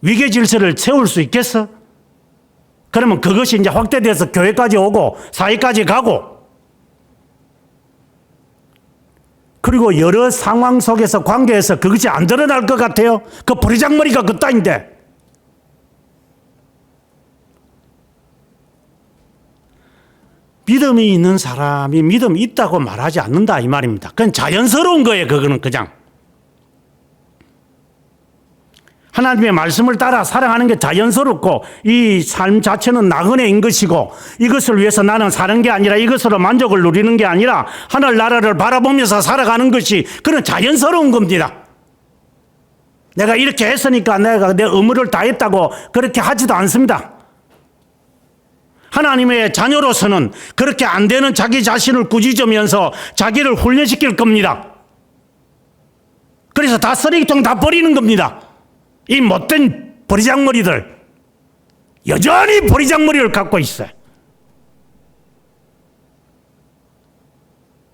위계 질서를 세울 수 있겠어? 그러면 그것이 이제 확대돼서 교회까지 오고 사회까지 가고 그리고 여러 상황 속에서 관계에서 그것이 안 드러날 것 같아요? 그 버리장머리가 그 따인데. 믿음이 있는 사람이 믿음이 있다고 말하지 않는다 이 말입니다. 그건 자연스러운 거예요. 그거는 그냥. 하나님의 말씀을 따라 살아가는 게 자연스럽고 이 삶 자체는 나그네인 것이고 이것을 위해서 나는 사는 게 아니라 이것으로 만족을 누리는 게 아니라 하늘나라를 바라보면서 살아가는 것이 그런 자연스러운 겁니다. 내가 이렇게 했으니까 내가 내 의무를 다했다고 그렇게 하지도 않습니다. 하나님의 자녀로서는 그렇게 안 되는 자기 자신을 꾸짖으면서 자기를 훈련시킬 겁니다. 그래서 다 쓰레기통 다 버리는 겁니다. 이 못된 버리장머리들 여전히 버리장머리를 갖고 있어요.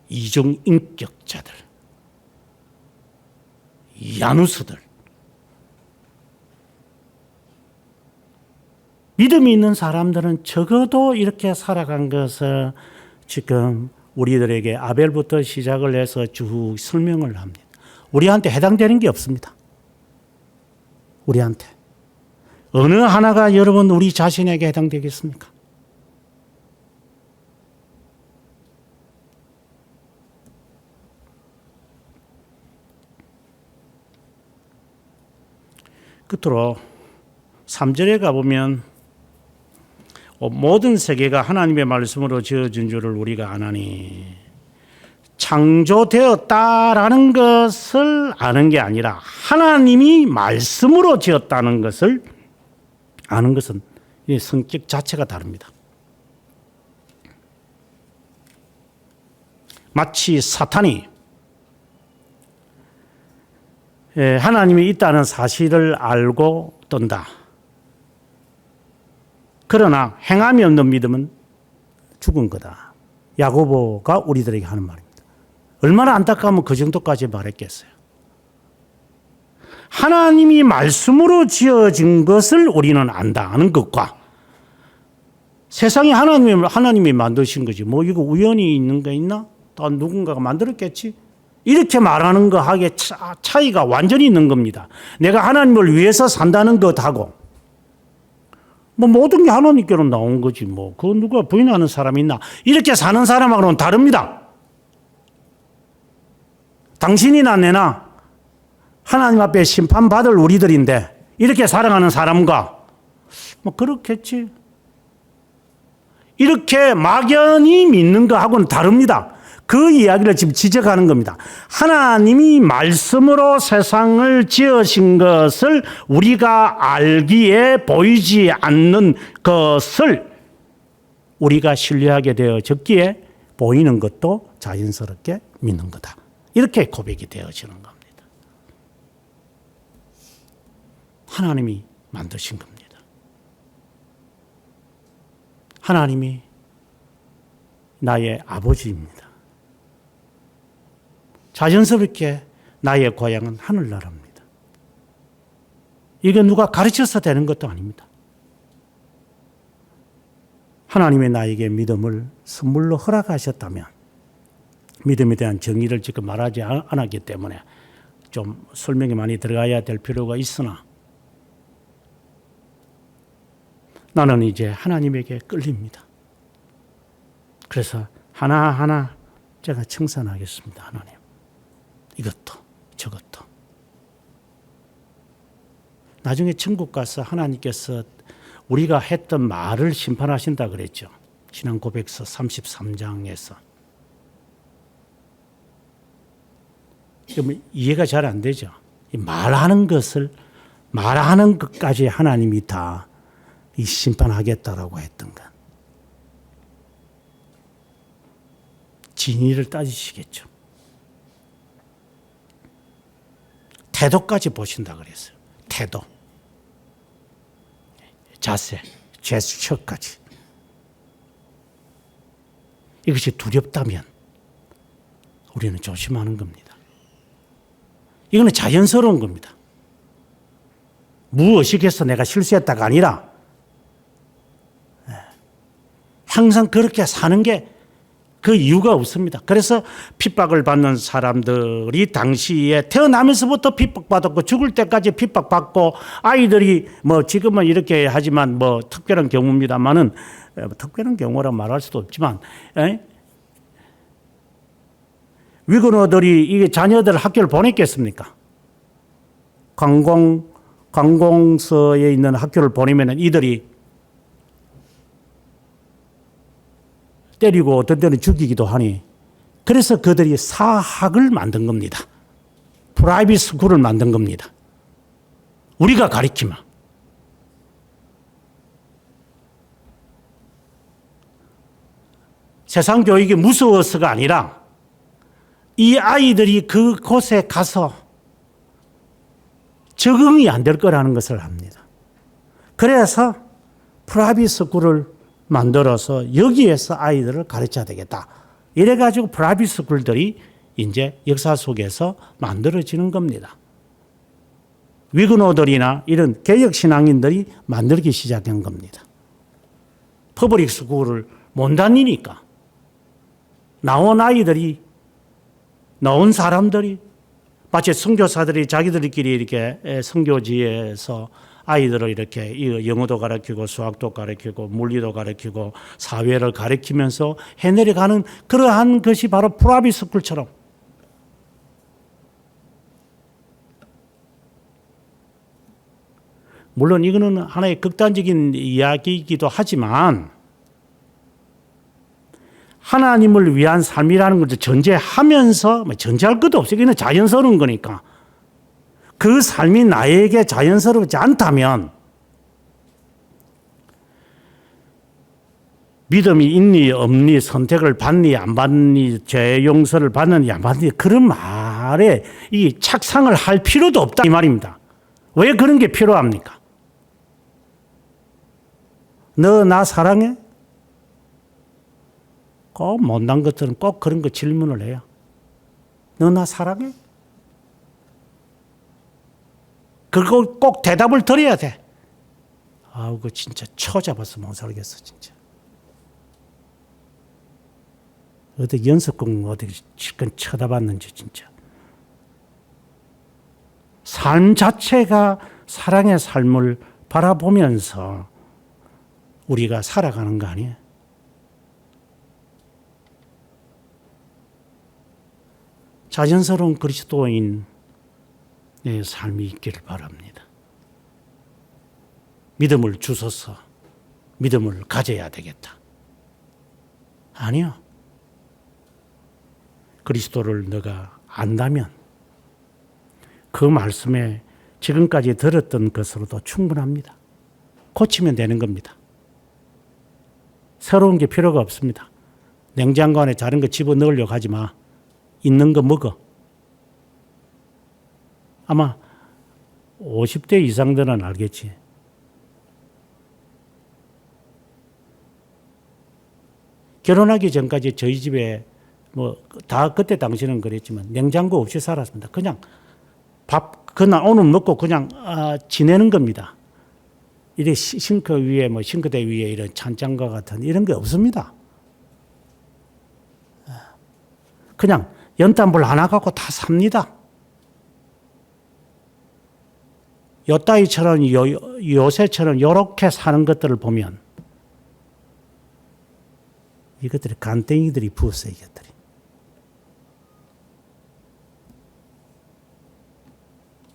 이중인격자들, 야누스들. 믿음이 있는 사람들은 적어도 이렇게 살아간 것을 지금 우리들에게 아벨부터 시작을 해서 쭉 설명을 합니다. 우리한테 해당되는 게 없습니다. 우리한테. 어느 하나가 여러분 우리 자신에게 해당되겠습니까? 끝으로 3절에 가보면 모든 세계가 하나님의 말씀으로 지어진 줄을 우리가 아나니 창조되었다라는 것을 아는 게 아니라 하나님이 말씀으로 지었다는 것을 아는 것은 이 성격 자체가 다릅니다. 마치 사탄이 하나님이 있다는 사실을 알고 떤다. 그러나 행함이 없는 믿음은 죽은 거다. 야고보가 우리들에게 하는 말입니다. 얼마나 안타까우면 그 정도까지 말했겠어요. 하나님이 말씀으로 지어진 것을 우리는 안다는 것과 세상이 하나님이 만드신 거지 뭐 이거 우연히 있는 거 있나? 또 누군가가 만들었겠지? 이렇게 말하는 거하고 차이가 완전히 있는 겁니다. 내가 하나님을 위해서 산다는 것하고 뭐 모든 게 하나님께로 나온 거지 뭐 그거 누가 부인하는 사람이 있나? 이렇게 사는 사람하고는 다릅니다. 당신이나 내나 하나님 앞에 심판받을 우리들인데 이렇게 살아가는 사람과 뭐 그렇겠지. 이렇게 막연히 믿는 거하고는 다릅니다. 그 이야기를 지금 지적하는 겁니다. 하나님이 말씀으로 세상을 지으신 것을 우리가 알기에 보이지 않는 것을 우리가 신뢰하게 되어졌기에 보이는 것도 자연스럽게 믿는 거다. 이렇게 고백이 되어지는 겁니다. 하나님이 만드신 겁니다. 하나님이 나의 아버지입니다. 자연스럽게 나의 고향은 하늘나라입니다. 이게 누가 가르쳐서 되는 것도 아닙니다. 하나님이 나에게 믿음을 선물로 허락하셨다면 믿음에 대한 정의를 지금 말하지 않았기 때문에 좀 설명이 많이 들어가야 될 필요가 있으나 나는 이제 하나님에게 끌립니다. 그래서 하나하나 제가 청산하겠습니다. 하나님. 이것도 저것도. 나중에 천국 가서 하나님께서 우리가 했던 말을 심판하신다 그랬죠. 신앙 고백서 33장에서. 이해가 잘 안 되죠. 말하는 것까지 하나님이 다 이 심판하겠다라고 했던 것. 진위를 따지시겠죠. 태도까지 보신다 그랬어요. 태도. 자세, 제스처까지. 이것이 두렵다면 우리는 조심하는 겁니다. 이거는 자연스러운 겁니다. 무의식해서 내가 실수했다가 아니라 항상 그렇게 사는 게 그 이유가 없습니다. 그래서 핍박을 받는 사람들이 당시에 태어나면서부터 핍박받았고 죽을 때까지 핍박받고 아이들이 뭐 지금은 이렇게 하지만 뭐 특별한 경우입니다만은 특별한 경우라 말할 수도 없지만 위건어들이 이게 자녀들 학교를 보냈겠습니까? 관공 관공서에 있는 학교를 보내면 이들이 때리고 어떤 때는 죽이기도 하니 그래서 그들이 사학을 만든 겁니다. 프라이빗 스쿨을 만든 겁니다. 우리가 가르치면. 세상 교육이 무서워서가 아니라 이 아이들이 그곳에 가서 적응이 안 될 거라는 것을 압니다. 그래서 프라이빗 스쿨을 만들어서 여기에서 아이들을 가르쳐야 되겠다. 이래가지고 프라이빗 스쿨들이 이제 역사 속에서 만들어지는 겁니다. 위그노들이나 이런 개혁신앙인들이 만들기 시작한 겁니다. 퍼블릭 스쿨을 못 다니니까 나온 사람들이 마치 선교사들이 자기들끼리 이렇게 선교지에서 아이들을 이렇게 영어도 가르치고 수학도 가르치고 물리도 가르치고 사회를 가르치면서 해내려가는 그러한 것이 바로 프라이빗 스쿨처럼 물론 이거는 하나의 극단적인 이야기이기도 하지만 하나님을 위한 삶이라는 것을 전제하면서 전제할 것도 없어요. 이건 자연스러운 거니까. 그 삶이 나에게 자연스럽지 않다면 믿음이 있니 없니 선택을 받니 안 받니 죄 용서를 받느니 안 받니 그런 말에 이 착상을 할 필요도 없다 이 말입니다. 왜 그런 게 필요합니까? 너 나 사랑해? 꼭 못난 것들은 꼭 그런 거 질문을 해요. 너 나 사랑해? 그걸 꼭 대답을 드려야 돼. 아우, 그 진짜 쳐잡아서 못 살겠어, 진짜. 어디 연습공 어디 실컷 쳐다봤는지, 진짜. 삶 자체가 사랑의 삶을 바라보면서 우리가 살아가는 거 아니에요? 자연스러운 그리스도인의 삶이 있기를 바랍니다. 믿음을 주소서 믿음을 가져야 되겠다. 아니요. 그리스도를 너가 안다면 그 말씀에 지금까지 들었던 것으로도 충분합니다. 고치면 되는 겁니다. 새로운 게 필요가 없습니다. 냉장고 안에 다른 거 집어넣으려고 하지 마. 있는 거 먹어. 아마 50대 이상들은 알겠지. 결혼하기 전까지 저희 집에 다 그때 당시는 그랬지만 냉장고 없이 살았습니다. 그냥 밥 그날 오늘 먹고 그냥 지내는 겁니다. 이래 싱크 위에 싱크대 위에 이런 찬장과 같은 이런 게 없습니다. 그냥 연탄불 하나 갖고 다 삽니다. 요따위처럼 요새처럼 요렇게 사는 것들을 보면 이것들이 간땡이들이 부었어요. 이것들이.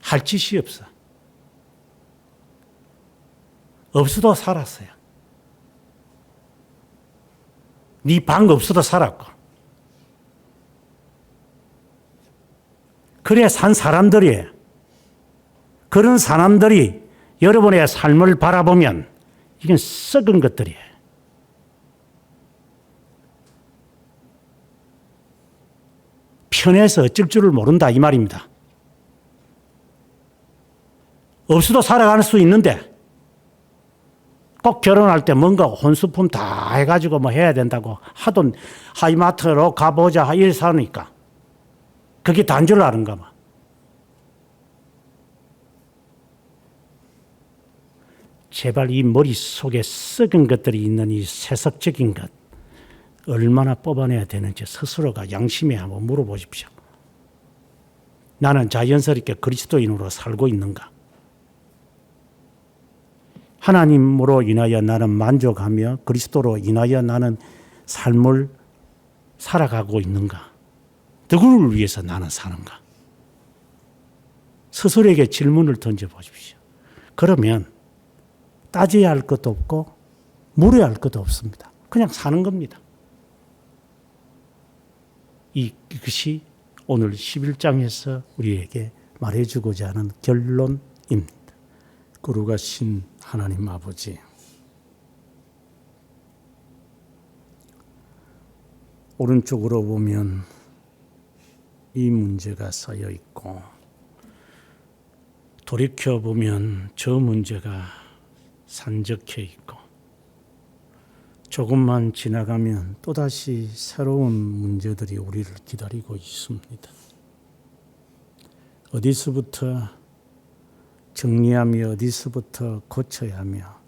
할 짓이 없어. 없어도 살았어요. 네 방 없어도 살았고. 그래 산 사람들이에요. 그런 사람들이 여러분의 삶을 바라보면 이건 썩은 것들이에요. 편해서 어쩔 줄을 모른다 이 말입니다. 없어도 살아갈 수 있는데 꼭 결혼할 때 뭔가 혼수품 다 해가지고 해야 된다고 하던 하이마트로 가보자 이래서 하니까 그게 단 줄 아는가 봐. 제발 이 머릿속에 썩은 것들이 있는 이 세속적인 것 얼마나 뽑아내야 되는지 스스로가 양심에 한번 물어보십시오. 나는 자연스럽게 그리스도인으로 살고 있는가? 하나님으로 인하여 나는 만족하며 그리스도로 인하여 나는 삶을 살아가고 있는가? 누구를 위해서 나는 사는가? 스스로에게 질문을 던져보십시오. 그러면 따져야 할 것도 없고 물어야 할 것도 없습니다. 그냥 사는 겁니다. 이것이 오늘 11장에서 우리에게 말해주고자 하는 결론입니다. 거룩하신 하나님 아버지, 오른쪽으로 보면 이 문제가 쌓여 있고 돌이켜보면 저 문제가 산적해 있고 조금만 지나가면 또다시 새로운 문제들이 우리를 기다리고 있습니다. 어디서부터 정리하며 어디서부터 고쳐야 하며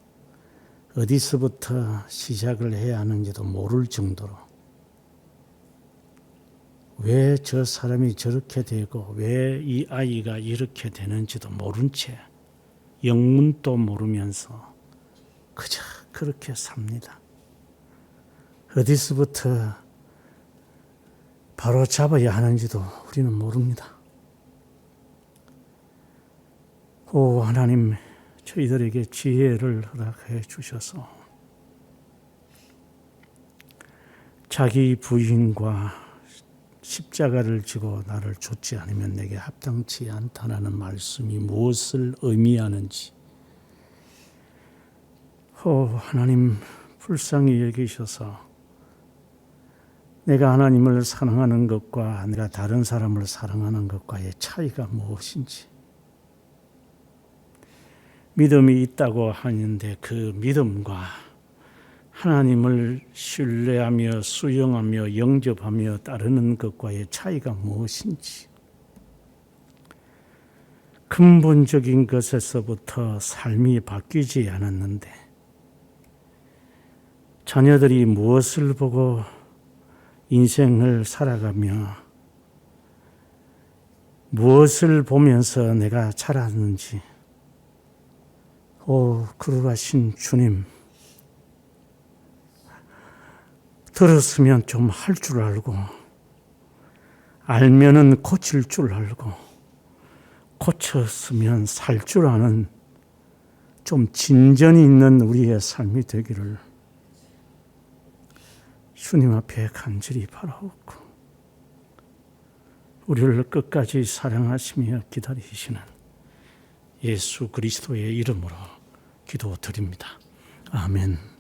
어디서부터 시작을 해야 하는지도 모를 정도로 왜 저 사람이 저렇게 되고 왜 이 아이가 이렇게 되는지도 모른 채 영문도 모르면서 그저 그렇게 삽니다. 어디서부터 바로 잡아야 하는지도 우리는 모릅니다. 오 하나님, 저희들에게 지혜를 허락해 주셔서 자기 부인과 십자가를 지고 나를 좇지 않으면 내게 합당치 않다라는 말씀이 무엇을 의미하는지 하나님 불쌍히 여기셔서 내가 하나님을 사랑하는 것과 내가 다른 사람을 사랑하는 것과의 차이가 무엇인지, 믿음이 있다고 하는데 그 믿음과 하나님을 신뢰하며 수용하며 영접하며 따르는 것과의 차이가 무엇인지, 근본적인 것에서부터 삶이 바뀌지 않았는데 자녀들이 무엇을 보고 인생을 살아가며 무엇을 보면서 내가 자랐는지, 거룩하신 주님, 들었으면 좀 할 줄 알고 알면은 고칠 줄 알고 고쳤으면 살 줄 아는 좀 진전이 있는 우리의 삶이 되기를 주님 앞에 간절히 바라옵고, 우리를 끝까지 사랑하시며 기다리시는 예수 그리스도의 이름으로 기도드립니다. 아멘.